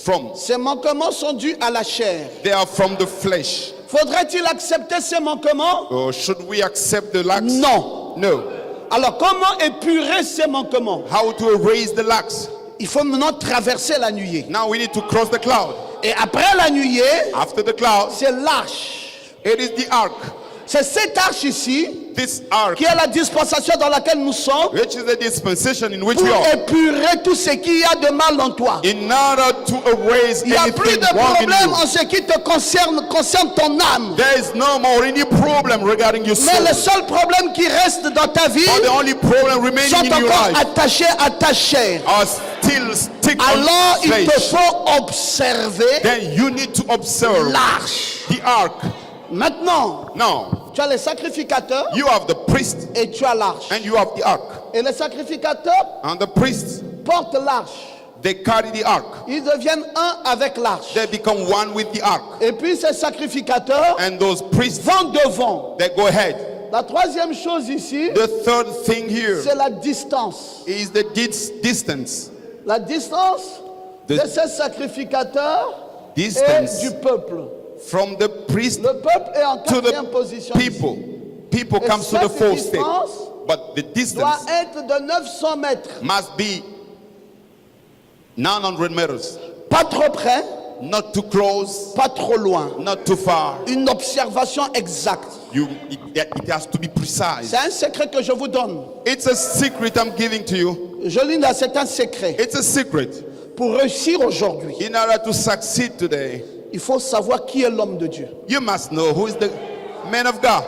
from. Ces manquements sont dus à la chair. They are from the flesh. Faudrait-il accepter ces manquements? Or should we accept the lacks? Non. No. Alors, comment épurer ces manquements? How to erase the lacks? Il faut maintenant traverser la nuée. Now we need to cross the cloud. Et après la nuée, After the cloud, c'est l'arche. it is the ark. C'est cette arche ici This ark, qui est la dispensation dans laquelle nous sommes which is the dispensation in which pour we are. épurer tout ce qu'il y a de mal en toi. In order to erase Il n'y a plus anything de wrong in problème you. en ce qui te concerne ton âme. There is no more any problem regarding your Mais soul. le seul problème qui reste dans ta vie But the only problem remaining sont in your encore life attachés à ta chair. are still stick on Alors il te flesh. faut observer Then you need to observe l'arche. the ark. Maintenant, Now, tu as les sacrificateurs you have the priest et tu as l'arche. and you have the ark. Et les sacrificateurs And the priests, portent l'arche. they carry the ark. Ils deviennent un avec l'arche. They become one with the ark. Et puis ces sacrificateurs And those priests, vont devant. they go ahead. La troisième chose ici, The third thing here c'est la distance. is the distance. La distance The de ces sacrificateurs et distance du peuple. from the priest Le peuple est en to quatrième the position. ici. people. People Et comes to the cette fourth state. distance But the doit distance être de 900 mètres. must be 900 meters. Pas trop près, Not too close, pas trop loin. not too far. Une observation exacte. It has to be precise. C'est un secret que je vous donne. It's a secret I'm giving to you. Je lis là, c'est un secret. It's a secret. Pour réussir aujourd'hui, In order to succeed today, il faut savoir qui est l'homme de Dieu. you must know who is the man of God.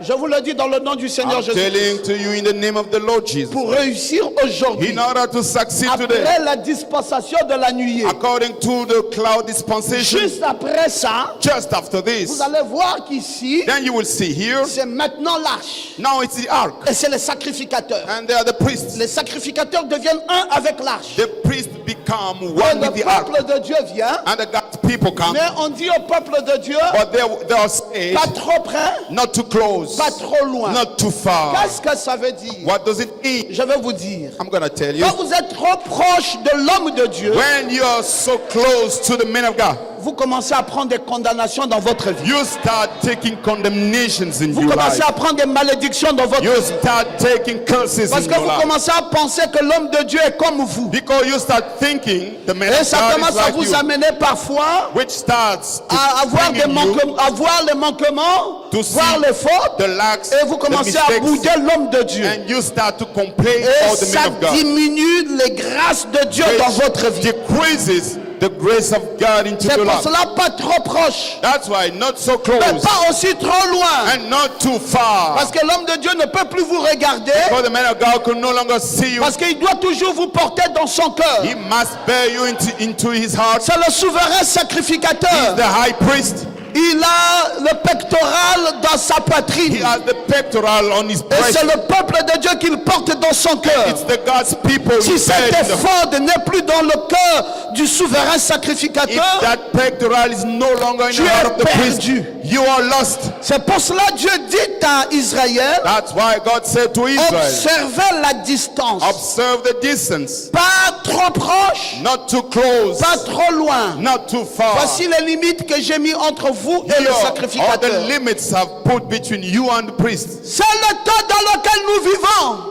Je vous le dis dans le nom du Seigneur I'm Jésus. telling to you in the name of the Lord Jesus. Pour réussir aujourd'hui, In order to succeed today, après la dispensation de la nuée, according to the cloud dispensation, juste après ça, just after this, vous allez voir qu'ici, then you will see here, c'est maintenant l'arche. now it's the ark, Et c'est les sacrificateurs. and they are the priests. Les sacrificateurs deviennent un avec l'arche. The priests become Quand one le with the ark, peuple de Dieu vient, and the God's people come, mais on dit au peuple de Dieu, but they are saved, pas trop près, not too close, pas trop loin. not too far. Qu'est-ce que ça veut dire? What does it mean? Je vais vous dire. I'm going to tell you. Quand vous êtes trop proche de l'homme de Dieu, When you are so close to the man of God, vous commencez à prendre des condamnations dans votre vie. you start taking condemnations in Vous your commencez life. à prendre des malédictions dans votre You vie. start taking curses Parce in que your vous life. commencez à penser que l'homme de Dieu est comme vous. Because you start thinking the man Et of ça God is commence à like vous you, amener parfois which starts to à avoir, bring in you à voir les manquements, to see voir les fautes, the lacks, et vous the commencez à mistakes, bouder l'homme de Dieu. and you start to complain Et about the ça man of God. diminue les grâces de Dieu dans votre vie. Decreases the grace of God into C'est your pour life. cela pas trop proche, That's why not so mais close pas aussi trop loin. and not too far. Parce que l'homme de Dieu ne peut plus vous regarder, Because the man of God could no longer see you. parce qu'il doit toujours vous porter dans son cœur. He must bear you into his heart. C'est le souverain He's sacrificateur. the high priest. Il a le pectoral dans sa He poitrine. has the pectoral on his Et breast. c'est le peuple de Dieu qu'il porte dans son cœur. It's the God's people. Si He cet said, effort n'est plus dans le cœur du souverain if sacrificateur, that pectoral is no longer in tu the heart es of the priest, perdu. you are lost. C'est pour cela que Dieu dit à Israël, That's why God said to Israel, observez la distance. observe the distance, Pas trop proche, not too close, pas trop loin. not too far. Voici les limites que j'ai mis entre vous et Here le are sacrificateur. the limits I've put between you and the priest. C'est le temps dans lequel nous vivons.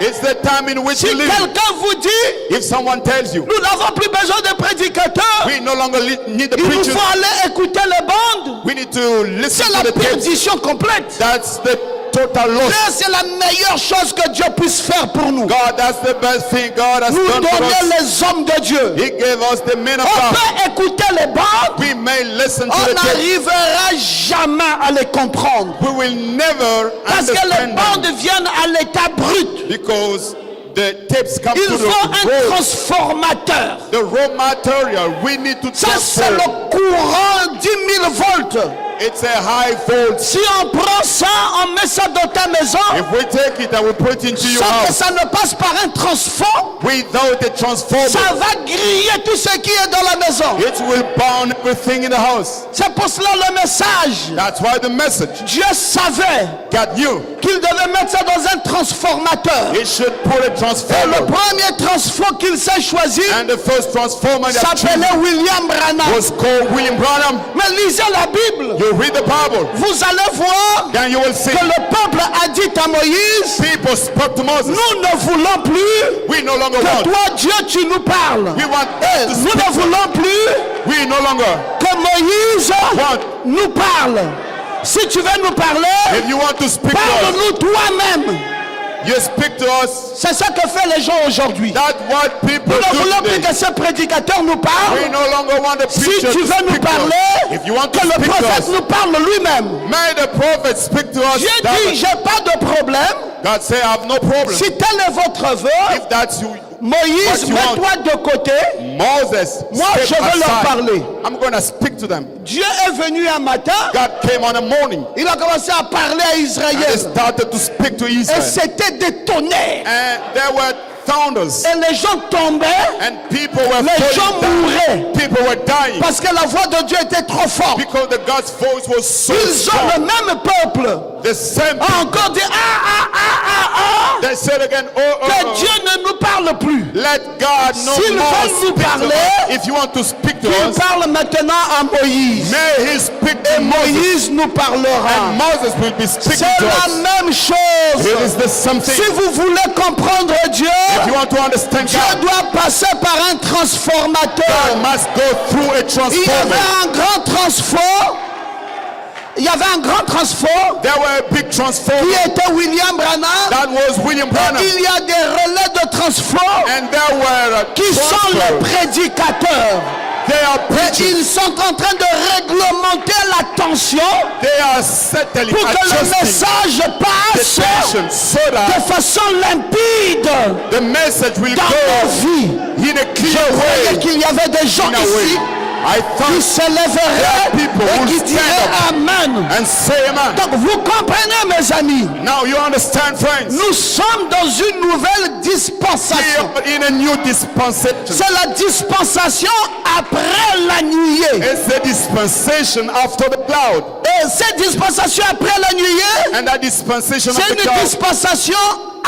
It's the time in which Si we live. quelqu'un vous dit, If someone tells you, nous n'avons plus besoin de prédicateurs, we no longer need the il nous preachers, faut aller écouter les bandes, we need to listen c'est to la the tapes. perdition complète. That's the total loss. C'est la meilleure chose que Dieu puisse faire pour nous. God, that's the best thing God has Nous done for donner us. les hommes de Dieu. He gave us the men of On God. peut écouter les bandes, We may listen to on the tapes. n'arrivera jamais à les comprendre. We will never Parce que les understand them bandes viennent à l'état brut. because the tapes come Il to faut the un raw, transformateur. the raw material. We need to Ça, c'est transfer. le courant 10 000 volts. It's a high volt. Si on prend ça, on met ça dans ta maison, If we take it and we put it into your sans que house ça ne passe par un transfort, without a transformer, ça va griller tout ce qui est dans la maison. it will burn everything in the house. C'est pour cela le message. That's why the message Dieu savait got you. qu'il devait mettre ça dans un transformateur. It should put a Et le transformer. premier transfort qu'il s'est choisi And the first transformer that s'appelait William Branham. was called William Branham. Mais lisez la Bible. You read the Bible, Vous allez voir then you will see que le peuple a dit à Moïse, people spoke to Moses. nous ne voulons plus We no longer que want. toi, Dieu, tu nous parles. We want Et to nous speak. ne voulons plus We no longer que Moïse want. nous parle. Si tu veux nous parler, If you want to speak to us, parle-nous toi-même. you speak to us. C'est ça que font les gens aujourd'hui. That's what people Nous ne do voulons plus today. que ce prédicateur nous We parle. no longer want the Si preacher tu to veux nous speak to us. parler, If you want to que le speak to prophète us, nous parle lui-même. may the prophet speak to us. Dieu dit, That- j'ai pas de problème. God say, I have no problem. Si tel est votre vœu, If that's you, Moïse, What you mets-toi de côté. Moses, Moi, step je veux leur aside. parler. I'm going to speak to them. Dieu est venu un matin, God came on a morning il a commencé à parler à and Israël. he started to speak to Et Israel. c'était des tonnerres. And there were thunders Et les gens tombaient and people were Les gens falling mouraient. down. People were dying parce que la voix de Dieu était trop forte. because the God's voice was so Ils ont le strong. même peuple. The same A people, encore dit they said again, que Dieu ne nous parle plus. let God no S'ils more veulent nous speak to parler, us. If you want to speak to Il us, parle maintenant à Moïse. may he speak Et to Moses Moïse nous parlera. and Moses will be speaking C'est to la us. même It chose. is the same thing. Si vous voulez comprendre Dieu, If you want to understand Dieu God, doit passer par un transformateur. God must go through a Il y transformer. avait un grand transfert il y avait un grand transfert There were a big transformer. qui était William Branham. That was William Branham. Il y a des relais de transfert And there were qui sont les prédicateurs. They are Et preaching. ils sont en train de réglementer la tension They are settling, pour que le adjusting message the passe tension so that de façon limpide the message will dans nos go vies. in a Je clear croyais way. qu'il y avait des gens In a way. ici I qui thought se lèveraient people et will qui stand diraient up Amen. and say amen. Donc vous comprenez mes amis, Now you understand, friends. nous sommes dans une nouvelle We dispensation. are in a new dispensation. C'est la dispensation après la nuée. It's the dispensation after the cloud. Et cette dispensation après la nuée, And that dispensation c'est of the une cloud, dispensation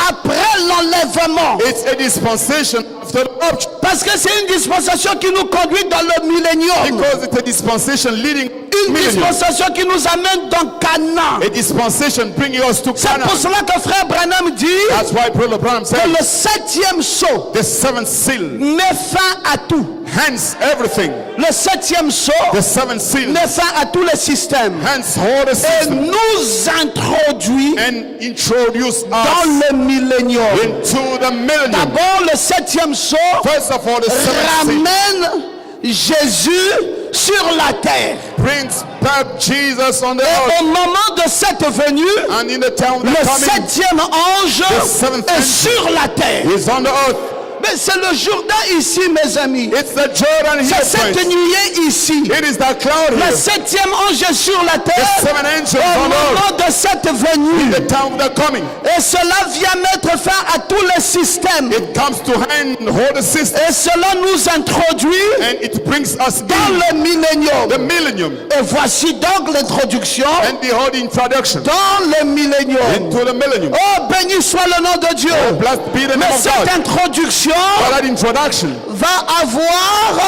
après l'enlèvement. it's a dispensation after the rapture. Parce que c'est une dispensation qui nous conduit dans le millénium. Because it's a dispensation leading Une millennium. dispensation qui nous amène dans Canaan. A dispensation bringing us to C'est pour Canaan. cela que frère Branham dit That's why Brother Branham que said le 7e sceau the seventh seal, met fin à tout. hence everything. Le 7e sceau The seventh seal, met fin à tous les systèmes. hence all the Et system, nous introduit and introduce dans us le millénium. into the millennium. D'abord, le 7e sceau First of all, the seventh seal ramène Jésus sur la terre. brings back Jesus on the Et earth. au moment de cette venue, And in the time of le the coming, 7e ange The seventh est angel sur la terre. is on the earth. Mais c'est le Jourdain ici, mes amis. It's the Jordan here, C'est cette friends. nuée ici. It is that cloud Le here. 7e ange est sur la The terre seven angels au on the earth. moment de cette venue. The time of the coming. Et cela vient mettre fin à tous les systèmes. It comes to hand hold the system, Et cela nous introduit and it brings us dans in le millénium. the millennium. Et voici donc l'introduction And behold the introduction dans le millénium. into the millennium. Oh, béni soit le nom de Dieu. Blessed be the name Mais of cette God. introduction But that introduction va avoir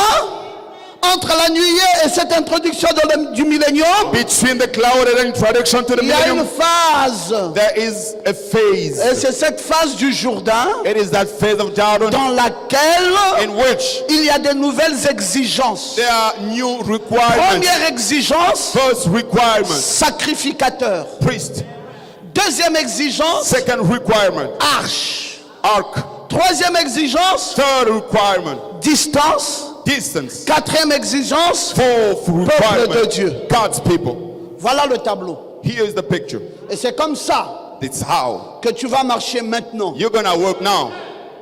entre la nuée et cette introduction du millénium, between the cloud and the introduction to the il y a une millennium, phase. there is a phase. Et c'est cette phase du Jourdain It is that phase of Jordan dans laquelle in which il y a de nouvelles exigences. there are new requirements. Première exigence, First requirement, sacrificateur. priest. Deuxième exigence, Second requirement, arche. ark. Troisième exigence, Third requirement, distance. distance. Quatrième exigence, Fourth peuple de requirement, Dieu. God's people. Voilà le tableau. Here is the picture. Et c'est comme ça It's how que tu vas marcher maintenant. you're gonna work now.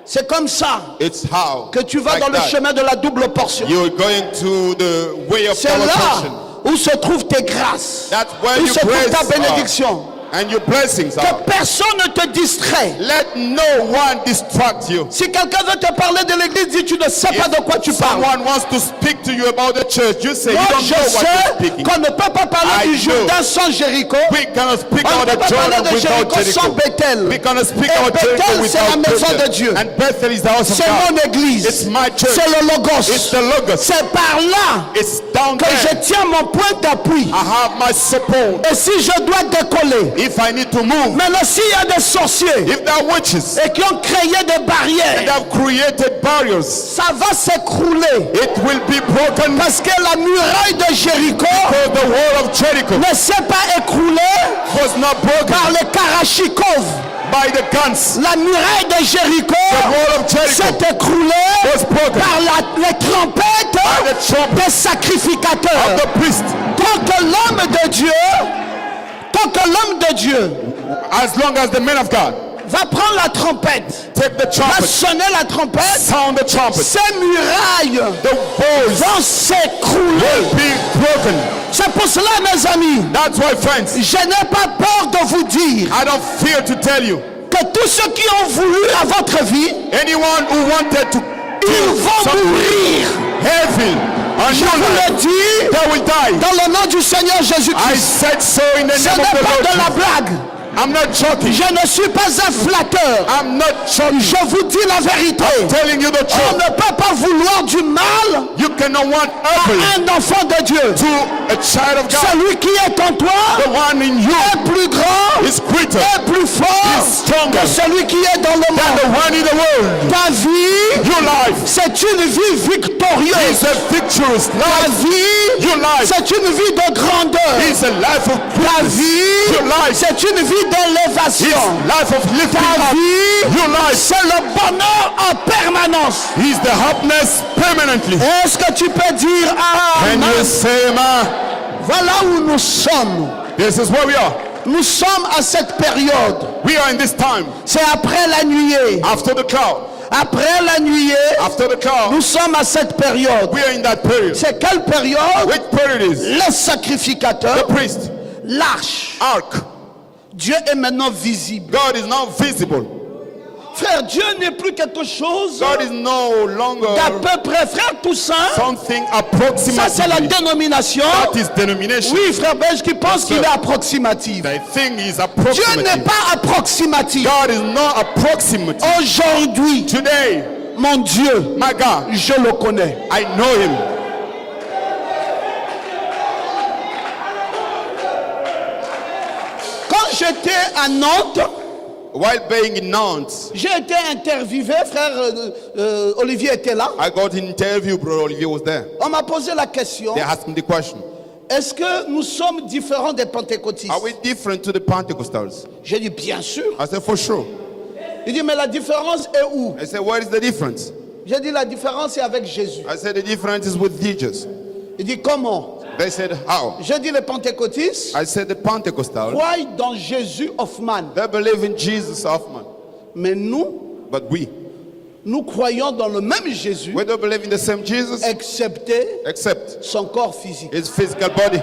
C'est comme ça It's how que tu vas like dans le that. chemin de la double portion. You're going to the way of C'est double là portion. où se trouvent tes grâces. That's where Où your se trouve grace ta are, bénédiction. and your blessings are. Que personne ne te distrait. Let no one distract you. Si quelqu'un veut te parler de l'église, dis tu ne sais pas de quoi tu parles. Someone wants to speak to you about the church, you say Moi, you don't je know what you're sais speaking. qu'on ne peut pas parler I du know. Jourdain sans Jéricho. We cannot speak On ne about peut the pas parler Jordan de without Jéricho sans Jericho. Bethel. We cannot speak Et about Bethel, Jericho c'est la without maison de Bethel. Dieu. And Bethel is the house of C'est mon God. église. It's my church. C'est le Logos. It's the Logos. C'est par là It's down que je there. tiens mon point d'appui. I have my support. Et si je dois décoller, If I need to move, maintenant s'il y a des sorciers if there are witches et qui ont créé des and barrières, have created barriers, ça va s'écrouler. it will be broken Parce que la muraille de Jéricho because the wall of Jericho ne s'est pas écroulée was not broken par les Karachikov. by the guns. La muraille de Jéricho The wall of Jericho s'est écroulée was broken par les trompettes by the trumpet des sacrificateurs. of the priest. Tant que l'homme de Dieu As long as the men of God va prendre la trompette, take the va trumpet, sonner la trompette, sound the trumpet, ces murailles the walls vont s'écrouler. will be broken. C'est pour cela, mes amis, That's why, friends, je n'ai pas peur de vous dire I don't fear to tell you, que tous ceux qui ont voulu à votre vie, anyone who wanted to ils kill vont something mourir. heavy on Je your vous life, le dis they will die. dans le nom du Seigneur I Jésus-Christ. said so in the Ce name of n'est the pas Lord. de la blague. I'm not joking. Je ne suis pas un flatteur. I'm not joking. Je vous dis la vérité. Telling you the On truth. ne peut pas vouloir du mal You cannot want à evil un enfant de Dieu. to a child of God. Celui qui est en toi The one in you est plus grand is greater et plus fort is stronger que celui qui est dans le than the monde. one in the world. Ta vie, Your life c'est une vie is victorieuse. a victorious luxurious Ta life. vie, Your life c'est une vie de grandeur. is a life of Ta goodness. vie, Your life c'est une vie is d'élévation. life of lifting Ta up. vie, Your life c'est le bonheur en permanence. is the happiness permanently. Est-ce que tu peux dire Can Amen? you say amen? Voilà où nous sommes. This is where we are. Nous sommes à cette période. We are in this time. C'est après la nuée. After the cloud. Après la nuée, After the cloud. nous sommes à cette période. We are in that period. C'est quelle période? Which period is? Le sacrificateur, The priest. l'arche. Ark. Dieu est maintenant visible. God is now visible. Frère, Dieu n'est plus quelque chose God is no longer d'à peu près. Frère Toussaint, something ça c'est la approximately. dénomination. That is denomination. Oui, frère Belge qui pense qu'il sir. est approximatif. The thing is Dieu n'est approximately. pas approximatif. God is not approximate. Aujourd'hui, Today, mon Dieu, my God, je le connais. I know him. Quand j'étais à Nantes, While being in Nantes, j'ai été interviewé, frère Olivier était là. I got an interview, Brother Olivier was there. On m'a posé la question, They asked me the question, est-ce que nous sommes différents des pentecôtistes? are we different to the Pentecostals? J'ai dit, bien sûr. I said, for sure. Il dit, mais la différence est où? I said, what is the difference? J'ai dit, la différence est avec Jésus. I said, the difference is with Jesus. Il dit, comment? They said, how? J'ai dit, les pentecôtistes I said, the Pentecostals, croient dans Jésus Hoffman. they believe in Jesus Hoffman. Mais nous, But nous croyons dans le même Jésus, we don't believe in the same Jesus, excepté except son corps physique. his physical body.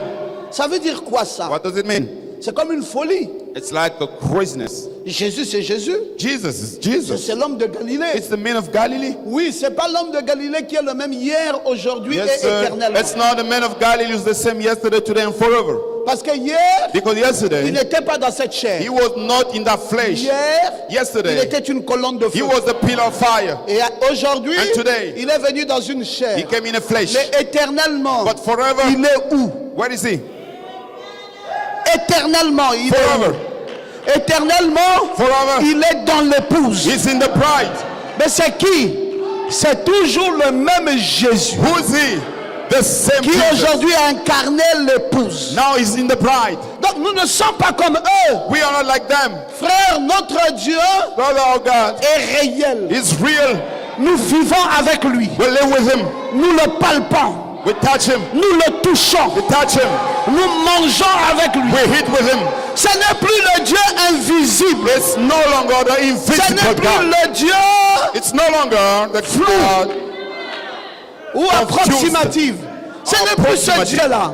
Ça veut dire quoi ça? What does it mean? C'est comme une folie. It's like a craziness. Jésus, c'est Jésus. Jesus is Jesus. C'est l'homme de Galilée. It's the man of Galilee. Oui, c'est pas l'homme de Galilée qui est le même hier, aujourd'hui Yes, et sir. éternellement. It's not the man of Galilee who's the same yesterday, today, and forever. Parce que hier, Because il yesterday, n'était pas dans cette chair. he was not in that flesh. Hier, il Yesterday, était une colonne de he feu. was the pillar of fire. Et aujourd'hui, And today, il est venu dans une chair. He came in a flesh. Mais éternellement, But forever, il est où? where is he? Éternellement, il est Forever. où? Éternellement, Forever. il est dans l'épouse. He's in the bride. Mais c'est qui? C'est toujours le même Jésus Who is he? The same qui Jesus. aujourd'hui a incarné l'épouse. Now he's in the bride. Donc nous ne sommes pas comme eux. We are not like them. Frère, notre Dieu Brother, our God est réel. is real. Nous vivons avec lui. We live with him. Nous le palpons. We touch him. Nous le touchons. We touch him. Nous mangeons avec lui. We eat with him. Ce n'est plus le Dieu invisible. It's no longer the Ce n'est invisible plus God. le Dieu It's no longer the God. ou approximative. Ce n'est plus ce Approximative. Dieu-là.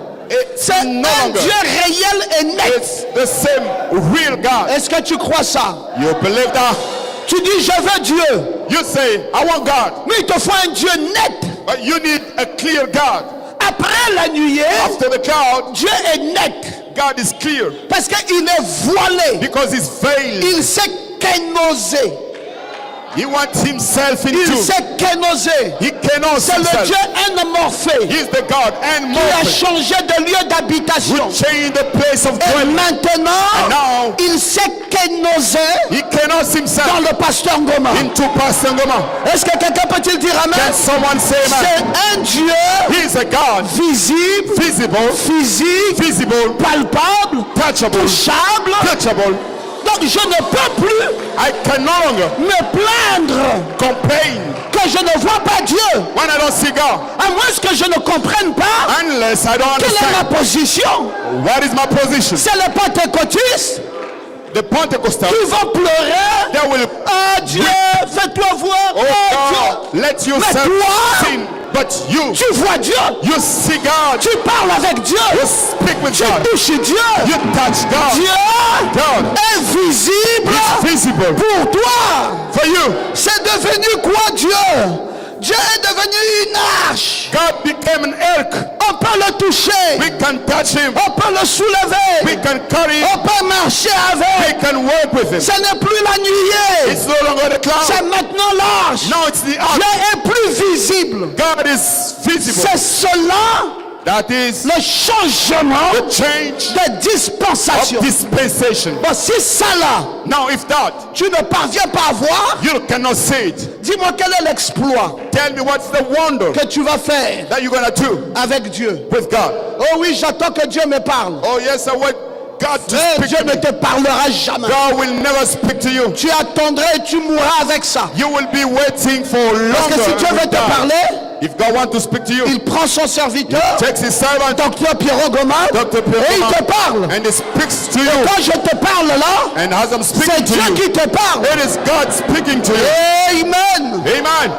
C'est It's no un longer. Dieu réel et net. It's the same real God. Est-ce que tu crois ça? You believe that? Tu dis je veux Dieu. You say, I want God. Mais il te faut un Dieu net. But you need a clear God. Après la nuée, After the cloud, Dieu est net. God is clear. Parce qu'il est voilé. Because he's veiled. Il sait kénoser. He wants himself Il into. sait kénoser. He cannot C'est le himself. Dieu anamorphé He's the God and qui a more. changé de lieu d'habitation. Change the place of Et dwelling. maintenant, And now, il sait kénoser he cannot dans himself le pasteur Ngoma. into Pastor Ngoma. Est-ce que quelqu'un peut-il dire Can amen? someone say C'est amen? un Dieu He is a God, visible, visible, physique, visible, palpable, touchable, touchable. touchable. Donc je ne peux plus I can no longer me plaindre complain que je ne vois pas Dieu. when I don't see God. À moins que je ne comprenne pas Unless I don't quelle est ma understand position. what is my position. C'est les pentecôtistes The Pentecostals, qui vont pleurer. they will, Ah Dieu, fais-toi voir. oh Ah God, let yourself Mais toi, sin. But you, Dieu, tu vois Dieu. you see God. Tu parles avec Dieu. You speak with Tu God. touches Dieu. You touch God. Dieu God est visible is visible pour toi. for you. C'est devenu quoi Dieu? Dieu est devenu une arche. God became an ark. On peut le toucher. We can touch him. On peut le soulever. We can carry him. On peut marcher We avec. can work with him. Ce n'est plus la nuée. It's no longer the C'est cloud. maintenant l'arche. Now it's the ark. Dieu est plus visible. God is visible. C'est cela That is le changement the change de dispensation. of dispensation. Bon, si ça là, Now, if that, tu ne parviens pas à voir, you cannot see it, dis-moi quel est l'exploit tell me what's the wonder que tu vas faire that you're going to do avec Dieu. with God. Oh oui, j'attends que Dieu me parle. Oh, yes, I want God to Mais speak Dieu to ne me. te parlera jamais. God will never speak to you. Tu attendrais et tu mourras avec ça. You will be waiting for Parce longer. que si Dieu and veut will te die. parler, If God wants to speak to you, il prend son serviteur, takes his servant, docteur Pierrot Gomard, Dr. et il te parle. and he speaks to Et you. quand je te parle là, And as I'm c'est speaking to Dieu you, qui te parle. it is God speaking to you. Amen. Amen.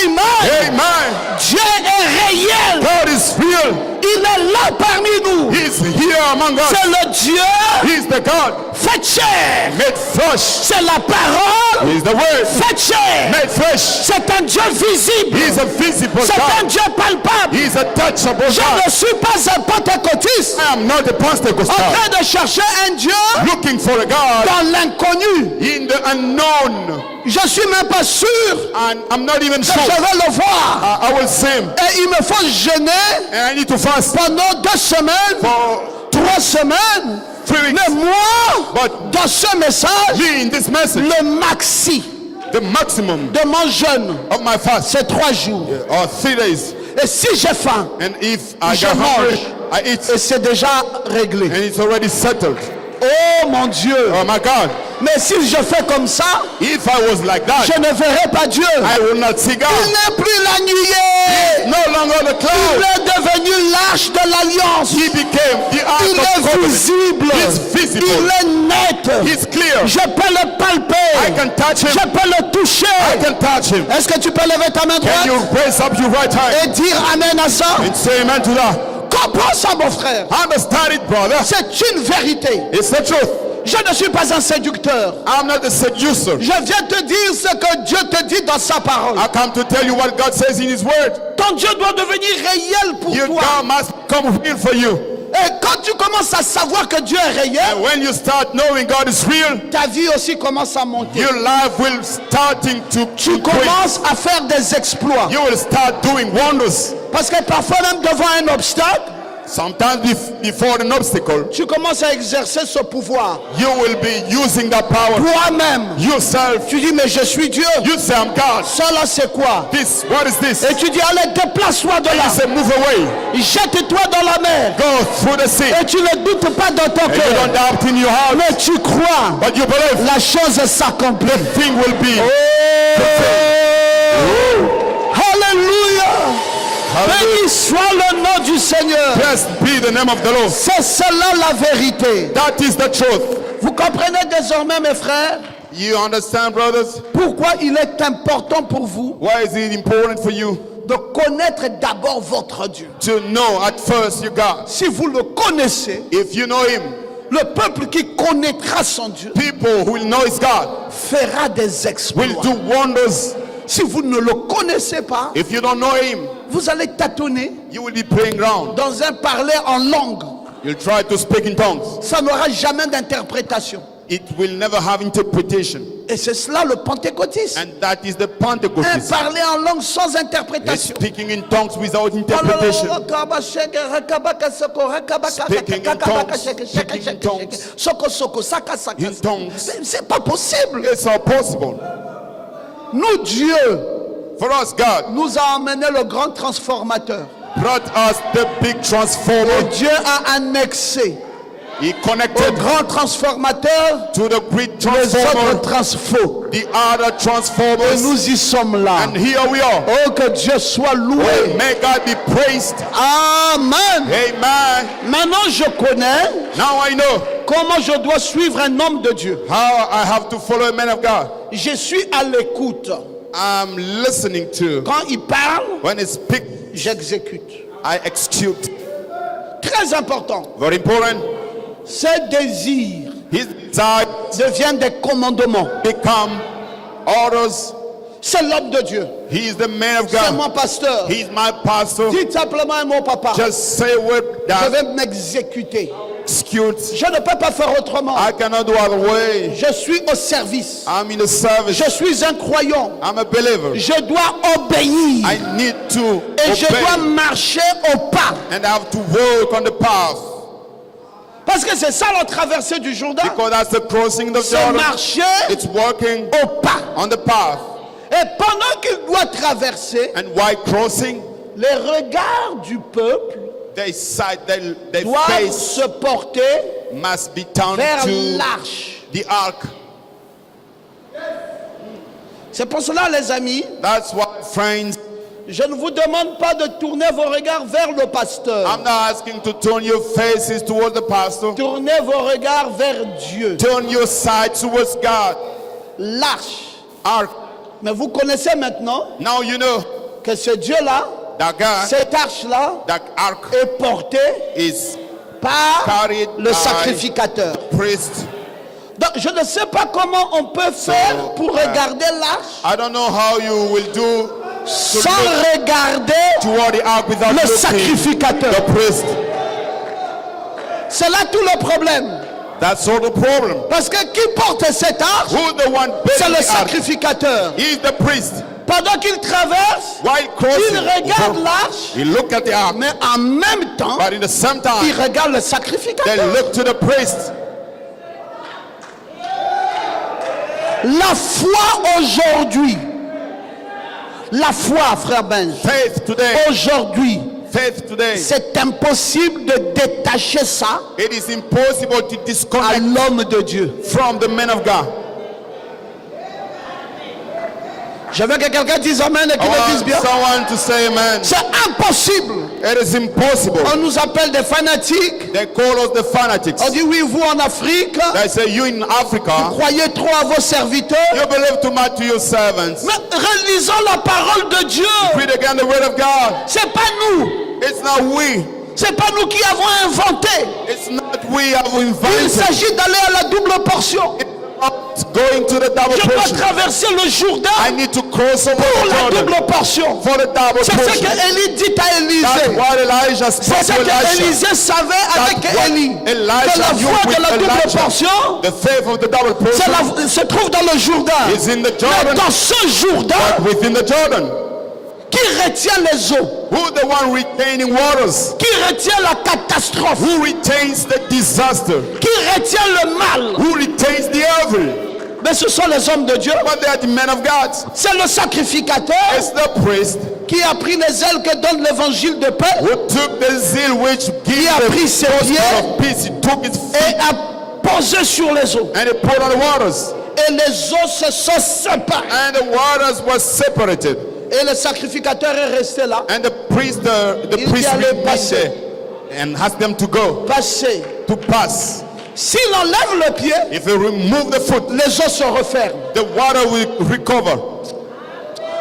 Amen. Amen. Dieu est réel. God is real. Il est là parmi nous. He's here among us. C'est le Dieu He's the God fait chair. made flesh. C'est la parole He's the Word fait chair. made flesh. C'est un Dieu visible. He's a visible C'est un God. Dieu palpable. He's a touchable Je God. ne suis pas un pentecôtiste I am not a en Pentecostal train de chercher un Dieu looking for a God dans l'inconnu. in the unknown. Je suis même pas sûr And I'm not even que sure. je vais le voir. I will see him. Et il me faut jeûner And I need to fast pendant 2 semaines, for 3 semaines. 3 weeks. Mais moi, But dans ce message, me in this message, le maxi the maximum de mon jeûne, of my fast c'est 3 jours. or 3 days. Et si j'ai faim, And if I Je get hungry, mange. I eat. et c'est déjà réglé. And it's already settled. Oh mon Dieu. Oh my God. Mais si je fais comme ça, If I was like that, je ne verrai pas Dieu. I will not see Il God. n'est plus la nuée. No longer the Il cloud. est devenu l'arche de l'alliance. He became the Il ark of est covenant. visible. He's visible. Il est net. He's clear. Je peux le I palper. can touch him. Je peux le toucher. I can touch him. Est-ce que tu peux lever ta main Can droite you raise up your right hand et dire amen à ça? and say amen to that? Comprends ça, mon frère. Understand it, brother. C'est une vérité. It's the truth. Je ne suis pas un séducteur. I'm not a seducer. Je viens te dire ce que Dieu te dit dans sa parole. I come to tell you what God says in His Word. Ton Dieu doit devenir réel pour Your toi. God must come real for you. Et quand tu commences à savoir que Dieu est réel, And when you start knowing God is real, ta vie aussi commence à monter. your life will starting to Tu increase. commences à faire des exploits. You will start doing wonders. Parce que parfois même devant un obstacle, Sometimes before an obstacle, tu commences à exercer ce pouvoir. you will be using that power Toi-même, yourself. tu dis mais je suis Dieu. You say, I'm God. Ça là c'est quoi? What is this? Et tu dis allez déplace-toi de You là. say, move away. Jette-toi dans la mer. Go through the sea. Et tu ne doutes pas dans ton And you don't cœur. doubt in your heart, Mais tu crois. but you believe La chose s'accomplit. the thing will be. Alléluia. Hallelujah. Béni soit le nom du Seigneur. Blessed be the name of the Lord. C'est cela la vérité. That is the truth. Vous comprenez désormais, mes frères, You understand, brothers? pourquoi il est important pour vous Why is it important for you de connaître d'abord votre Dieu. to know at first your God? Si vous le connaissez, If you know Him, le peuple qui connaîtra son Dieu people who will know His God fera des exploits. will do wonders. Si vous ne le connaissez pas, If you don't know Him, vous allez tâtonner you will be playing around. dans un parler en langue. You'll try to speak in tongues. Ça n'aura jamais d'interprétation. It will never have interpretation. Et c'est cela le pentecôtisme. And that is the Un Pentecost. parler en langue sans It's interprétation. speaking in tongues without interpretation. Speaking in tongues. In tongues. C'est pas possible. It's all possible. Nous, Dieu, For us, God nous a emmené le grand transformateur. brought us the big Et transformer. Dieu a annexé He au connected grand transformateur to the great les autres transformer, transfos. the other Et transformers. nous y sommes là. And here we are. Oh, que Dieu soit loué. May God be praised. Amen. Amen. Maintenant, je connais Now I know comment je dois suivre un homme de Dieu. how I have to follow a man of God. Je suis à l'écoute. I'm listening to. Quand il parle, When he speaks, j'exécute. I execute. Très important. Very important. Ces désirs His desire deviennent des commandements. become orders. C'est l'homme de Dieu. He is the man of C'est God. mon pasteur. He's my pastor. Dites simplement un mot, papa. Just say a word Je that vais m'exécuter. execute. Je ne peux pas faire autrement. I cannot do other way. Je suis au service. I'm in the service. Je suis un croyant. I'm a believer. Je dois obéir. I need to Et je dois obey. marcher au pas. And I have to walk on the path. Parce que c'est ça la traversée du Jourdain. Because that's the crossing of C'est Jordan. marcher It's walking au pas. on the path. Et pendant qu'il doit traverser, And while crossing, les regards du peuple their doivent face se porter must be turned vers to l'arche. the ark. C'est pour cela, les amis, That's why, friends, je ne vous demande pas de tourner vos regards vers le pasteur. I'm not asking to turn your faces towards the pastor. Tournez vos regards vers Dieu. Turn your side towards God. L'arche. Ark. Mais vous connaissez maintenant Now you know que ce Dieu-là, that God, cette arche-là, that ark est portée is par carried le by sacrificateur. priest. Donc, je ne sais pas comment on peut faire pour regarder l'arche I don't know how you will do sans regarder toward the ark without le looking sacrificateur. the priest. C'est là tout le problème. That's all the problem. Parce que qui porte cette arche? Who's the one C'est bearing le the ark? sacrificateur. He is the priest. Pendant qu'il traverse, While il crossing, regarde l'arche, he look at the ark, mais en même temps, but in the same il time, regarde le they sacrificateur. look to the priest. La foi aujourd'hui, la foi, frère Benj, Faith today, aujourd'hui, faith today. c'est impossible de détacher ça It is impossible to à disconnect l'homme de Dieu. from the man of God. Je veux que quelqu'un dise amen et I qu'il le dise want bien. someone to say amen. C'est impossible. It is impossible. On nous appelle des fanatiques. They call us the fanatics. On dit oui, vous en Afrique, They say you in Africa, croyez trop à vos serviteurs. you believe too much to your servants. Mais relisons la parole de Dieu. Read again the word of God. C'est pas nous. It's not we. C'est pas nous qui avons inventé. It's not we have Il invented. s'agit d'aller à la double portion. It's going to the double Je dois portion. traverser le I Jourdain need to cross over pour the la Jordan double portion. for the double C'est ce portion. qu'Élie dit à That's Élisée. what Elijah C'est spoke ce to Elisha. qu'Élisée savait avec what Élie. Elijah Que la knew foi with de la double Elijah. portion The faith of the double portion se trouve dans le Jourdain. is in the Mais Jordan, dans ce Jourdain, but within the Jordan. qui retient les eaux? Who the one retaining waters? Qui retient la catastrophe? Who retains the disaster? Qui retient le mal? Who retains the evil? Mais ce sont les hommes de Dieu. But they are the men of God. C'est le sacrificateur It's the priest qui a pris les ailes que donne l'évangile de paix who took the zeal which gives a the pris ses gospel pieds of peace. He took his feet et a posé sur les eaux. and he poured on the waters. Et les eaux se sont séparées. And the waters were separated. Et le sacrificateur est resté là. And the priest Il remained allait passer. there and asked them to go, Passé. to pass. S'il enlève le pied, If you remove the foot, les eaux se referment. the water will recover.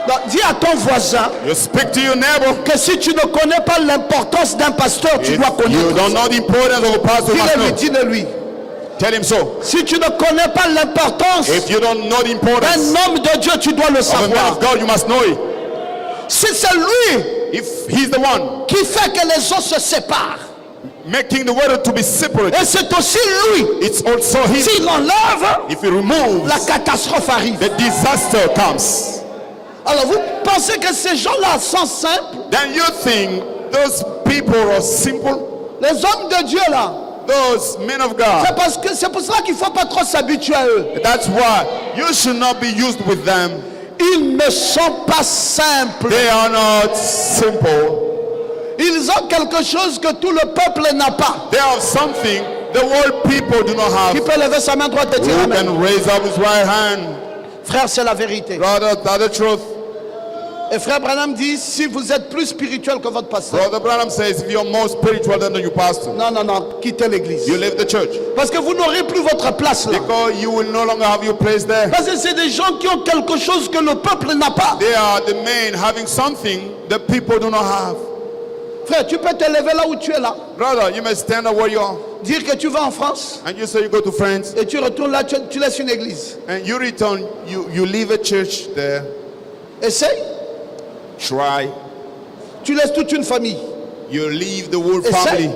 Donc, dis à ton voisin You speak to your neighbor. que si tu ne connais pas l'importance d'un pasteur, tu If dois you connaître. don't know the importance of a pastor, you must Dis-le-lui, know. dis-le-lui. Tell him so. Si tu ne connais pas l'importance If you don't know the d'un importance homme de Dieu, tu dois le of a man savoir. of God, you must know it. Si c'est lui If he's the one qui fait que les eaux se séparent, making the water to be separated, et c'est aussi lui, it's also him. s'il enlève, If he removes, la catastrophe arrive. the disaster comes. Alors vous pensez que ces gens-là sont simples? Then you think those people are simple? Les hommes de Dieu là, Those men of God. c'est pour cela qu'il ne faut pas trop s'habituer à eux. That's why you should not be used with them. Ils ne sont pas simples. They are not simple. Ils ont quelque chose que tout le peuple n'a pas. They have something the world people do not Qui have. peut lever sa main droite et dire Who amen? can raise up his right hand? Frère, c'est la vérité. Brother, that's the truth. Et frère Branham dit, si vous êtes plus spirituel que votre pasteur, Brother Branham says if you're more spiritual than your pastor, non, quittez l'église. you leave the church. Parce que vous n'aurez plus votre place là. Because you will no longer have your place there. Parce que c'est des gens qui ont quelque chose que le peuple n'a pas. They are the men having something the people do not have. Frère, tu peux te lever là où tu es là. Brother, you may stand up where you are. Dire que tu vas en France And you say you go to France et tu retournes là, tu laisses une église. and you return, you leave a church there. Essaye. Try. Tu laisses toute une famille. You leave the whole Essaye. family.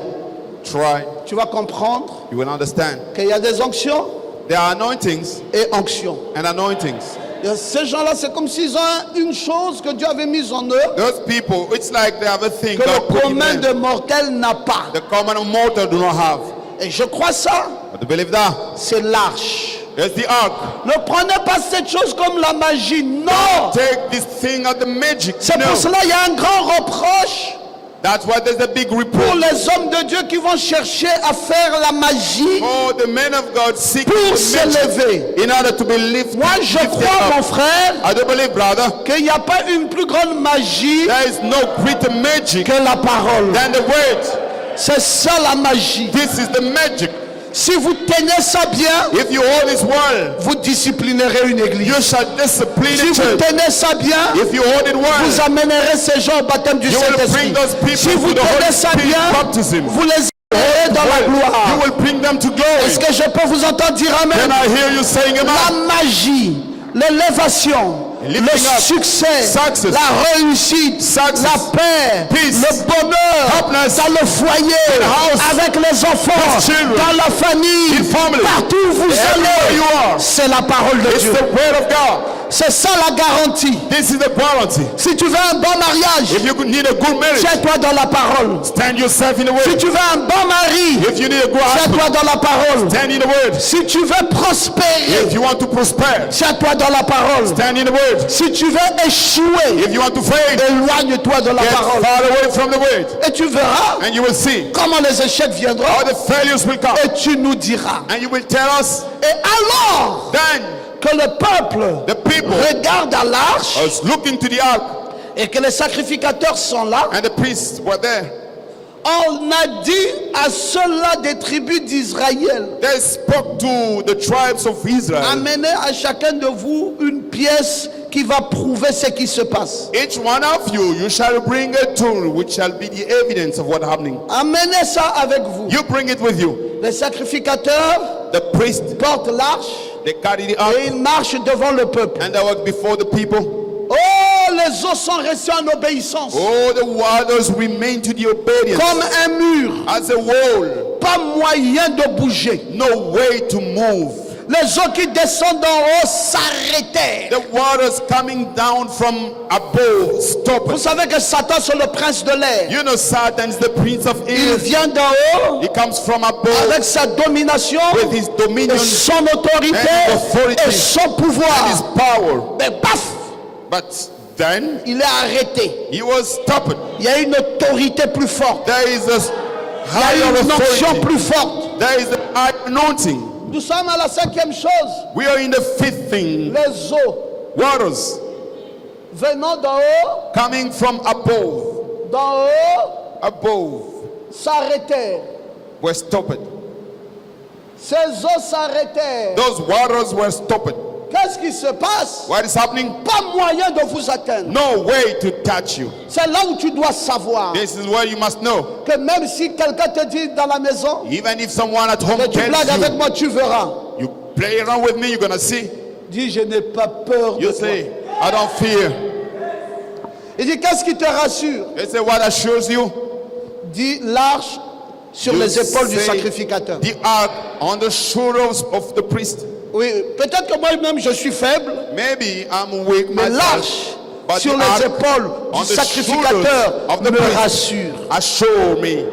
try, tu vas comprendre you will understand. qu'il y a des onctions There are anointings et onctions. and anointings. Et ces gens-là, c'est comme s'ils ont une chose que Dieu avait mise en eux Those people, it's like they have a thing que God le put in commun them. de mortels n'a pas. The common mortal do not have. Et je crois ça, But to believe that, c'est l'arche. there's the ark. Ne prenez pas cette chose comme la magie. Non. Take this thing as the magic. C'est No. pour cela qu'il y a un grand reproche That's why there's a big pour report. les hommes de Dieu qui vont chercher à faire la magie Oh, the men of God seek pour the magic s'élever. in order to be lifted. Moi, je lifted crois, mon up. frère, I do believe, brother, qu'il n'y a pas une plus grande magie there is no greater magic que la parole. than the word. C'est ça la magie. This is the magic. Si vous tenez ça bien, If you hold this word, vous disciplinerez une église. you shall discipline Si the vous church. tenez ça bien, If you hold it vous well, amènerez ces gens au baptême du you will Saint-Esprit. bring those people Si vous to the Holy tenez ça Spirit bien, baptism. vous les amènerez dans la You gloire. will bring them to glory. Est-ce que je peux vous entendre dire Then Amen? I hear you saying La amen. magie, l'élévation, Lifting le up, succès, success, la réussite, success, la paix, peace, le bonheur happiness, dans le foyer, in the house, avec les enfants, with children, dans la famille, in family, partout où vous everywhere allez. you are. C'est la parole de It's Dieu. the word of God. C'est ça la garantie. This is the guarantee. Si tu veux un bon mariage, If you need a good marriage, tiens-toi dans la parole. stand yourself in the Si word. tu veux un bon mari, If you need a good husband, tiens-toi dans la parole. stand in the word. Si tu veux prospérer, If you want to prosper, tiens-toi dans la parole. stand in the word. Si tu veux échouer, If you want to fail, éloigne-toi de la get parole. far away from the word. Et tu verras And you will see comment les échecs viendront. how the failures will come. Et tu nous diras. And you will tell us, Et alors then que le peuple the people regarde à l'arche was looking to the ark et que les sacrificateurs sont là, and the priests were there. on a dit à ceux-là des tribus d'Israël, They spoke to the tribes of Israel. amenez à chacun de vous une pièce qui va prouver ce qui se passe. Each one of you, you shall bring a tool which shall be the evidence of what's happening. Amenez ça avec vous. You bring it with you. Les sacrificateurs The priests, portent l'arche they carry the ark et ils marchent devant le peuple. and they walk before the people. Oh, les eaux sont restées en obéissance. All the waters remain to the obedience. Comme un mur, As a wall, pas moyen de bouger. no way to move. Les eaux qui descendent d'en haut s'arrêtaient. The waters coming down from above stop. Vous savez que Satan c'est le prince de l'air. You know Satan is the prince of Il air. vient d'en haut He comes from above avec sa domination, with his dominion et son autorité and authority et son and his pouvoir. power. Mais paf, But then il est arrêté. he was stopped. Il y a une autorité plus forte. There is a Il y a higher une onction authority. plus forte. There is a high anointing. Nous sommes à la cinquième chose. We are in the fifth thing. Les eaux Waters venant d'en haut, coming from above. Above s'arrêtèrent. were stopped. Ces eaux s'arrêtèrent. Those waters were stopped. Qu'est-ce qui se passe? What is happening? Pas moyen de vous atteindre. No way to touch you. C'est là où tu dois savoir This is where you must know. que même si quelqu'un te dit dans la maison Even if someone at home que tu blagues tells avec you, moi, tu verras. you play around with me, you're gonna see. Dis, je n'ai pas peur de You toi. say, I don't fear. Il dit, qu'est-ce qui te rassure? They say, what assures you? Dis, l'arche sur You les épaules du say, sacrificateur. the ark on the shoulders of the priest. Oui, peut-être que moi-même je suis faible, Maybe I'm weak mais myself, l'arche but sur the les ark épaules on du the sacrificateur shoulders of the me priest rassure. assure me.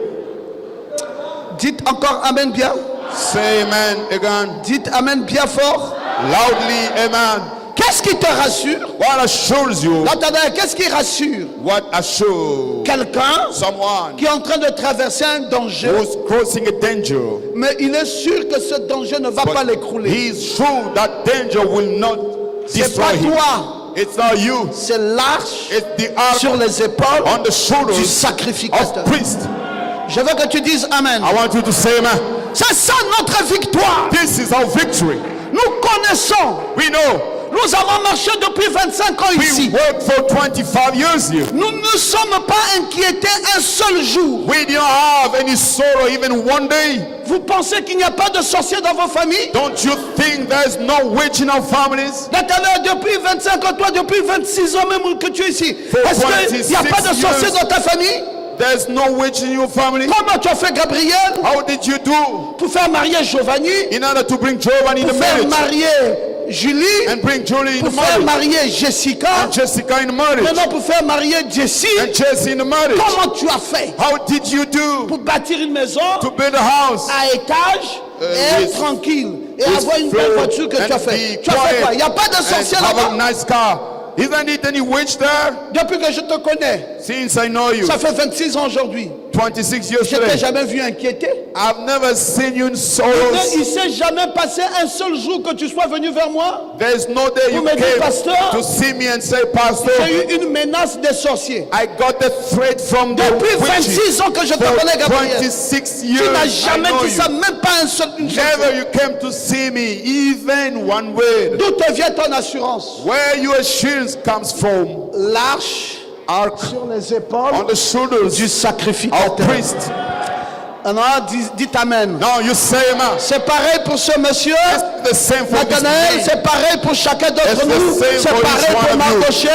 Dites encore Amen bien. Say amen again. Dites Amen bien fort. Loudly, amen. Qu'est-ce qui te rassure? What assures you? Attendez, qu'est-ce qui rassure? What assures Quelqu'un someone qui est en train de traverser un danger, who's crossing a danger? mais il est sûr que ce danger ne va pas But l'écrouler. he is sure that danger will not C'est pas destroy him. toi, It's not you. c'est l'arche It's the ark sur les épaules on the du shoulders sacrificateur. of priest. Je veux que tu dises Amen. I want you to say amen. C'est ça notre victoire. This is our victory. Nous connaissons. We know. Nous avons marché depuis 25 ans We ici. worked for 25 years here. Nous ne sommes pas inquiétés un seul jour. We didn't have any sorrow even one day. Vous pensez qu'il n'y a pas de sorciers dans vos familles? Don't you think there's no witch in our families? Nathalie, depuis 25 ans, toi depuis 26 ans même que tu es ici. For Est-ce qu'il n'y a pas de 26 sorciers years. dans ta famille? There's no witch in your family. Comment tu as fait, Gabriel, How did you do pour faire marier Giovanni, in order to bring Giovanni in pour the faire marriage marier Julie, and bring Julie in pour the faire marriage marier Jessica, and Jessica in the marriage maintenant pour faire marier Jessie? and Jesse in the marriage? Comment tu as fait How did you do pour bâtir une maison to build a house à étage et with- être tranquille et with avoir une belle floor voiture que tu as and fait? be Tu as fait quiet quoi? Il n'y a pas de and sorcier have a là-bas? nice car? Isn't it any witch there? Depuis que je te connais, Since I know you, ça fait 26 ans aujourd'hui. 26 years Je t'ai today, jamais vu inquiété. I've never seen you in Il sorrows. s'est jamais passé un seul jour que tu sois venu vers moi. There's no day you Vous me dites, came pasteur, to see me and say, Pastor, j'ai eu une menace des sorciers. I got the threat from the Depuis witches. 26 ans que je te For connais, Gabriel. 26 Tu years, n'as I jamais know dit ça, you. même pas une seule fois. Never you came to see me, even one word. D'où te vient ton assurance? Where your assurance comes from, L'arche ark sur les épaules on the shoulders du of sacrificateur. priest. Non, dites amen. Now you say, man, C'est pareil pour ce monsieur. it's the same for this Nathanaël, man. c'est pareil pour chacun d'entre It's the nous. same C'est for pareil each one pour of you. Marcoché.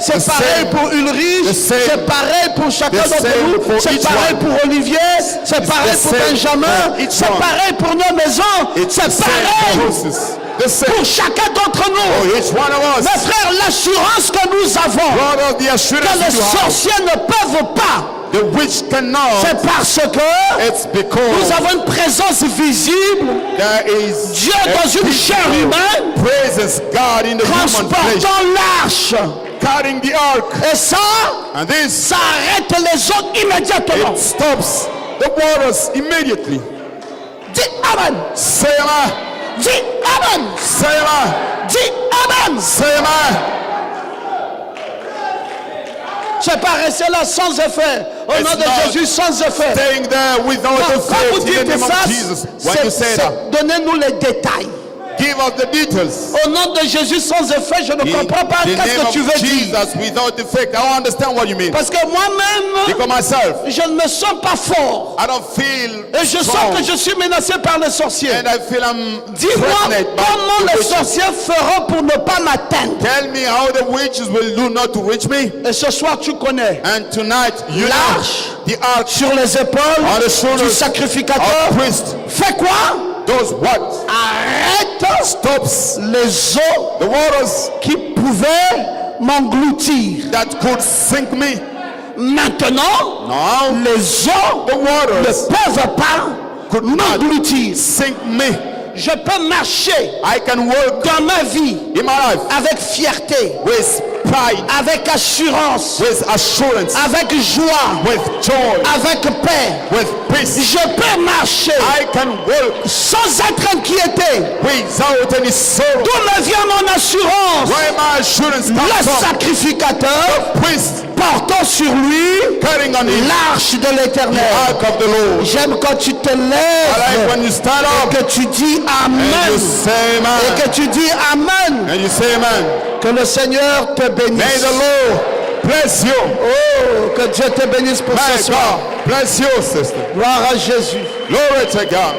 C'est The pareil same. pour Ulrich. The same. C'est pareil pour chacun The d'entre same nous. for C'est each pareil one. pour Olivier. C'est pareil the pour same Benjamin. for each C'est one. pareil pour nos maisons. It's C'est the same pareil process. The same pour chacun d'entre nous. for each one of us. Mes frères, l'assurance que nous avons Brother, the que assurance les you have, sorciers ne peuvent pas, the witch cannot. c'est parce que It's nous because avons une présence visible. there is Dieu a dans une chair people humaine praises God in the human flesh, transportant l'arche. carrying the ark, Et ça, and this ça arrête les eaux immédiatement. it stops the waters immediately. Dis Amen. Say amen. Dis Amen. Say amen. Dis Amen. Say amen. Je ne vais pas rester là sans effet. Au It's nom de not Jésus, sans effet. Staying there without Quand the vous faith in the dites name ça, of Jesus. When you say that, donnez-nous les détails. give us the details. Au nom de Jésus, sans effet, je ne comprends pas the qu'est-ce name que tu of veux dire. Jesus without the faith. I don't understand what you mean. Parce que moi-même, Because myself, je ne me sens pas fort. I don't feel Et je strong. sens que je suis menacé par les sorciers. And I feel I'm Dis-moi threatened by comment the les witches. sorciers feront pour ne pas m'atteindre. Tell me how the witches will do not to reach me. Et ce soir, tu connais. And tonight, you L'arche know, the ark sur les épaules on the du shoulders sacrificateur. of priest Fais quoi? does what? Arrête Stops les eaux the waters qui pouvaient m'engloutir. that could sink me. Maintenant, Now, les eaux the ne waters peuvent pas could not m'engloutir. sink me. Je peux marcher I can work dans ma vie in my life avec fierté, with pride, avec assurance, with assurance, avec joie, with joy, avec paix. with peace. Je peux marcher I can work sans être inquiété. without any sorrow. D'où me vient mon assurance? Where my assurance Le comes from? sacrificateur Priest portant sur lui carrying on him l'arche de the l'éternel. ark of the Lord. J'aime quand tu te I like lèves when you stand et up que tu dis and you Amen. say Et amen. que tu dis Amen. And you say amen. Que le Seigneur te May bénisse. the Lord bless you. Oh, que Dieu te bénisse pour May ce soir. God bless you, sister. Gloire à Jésus. Glory to God.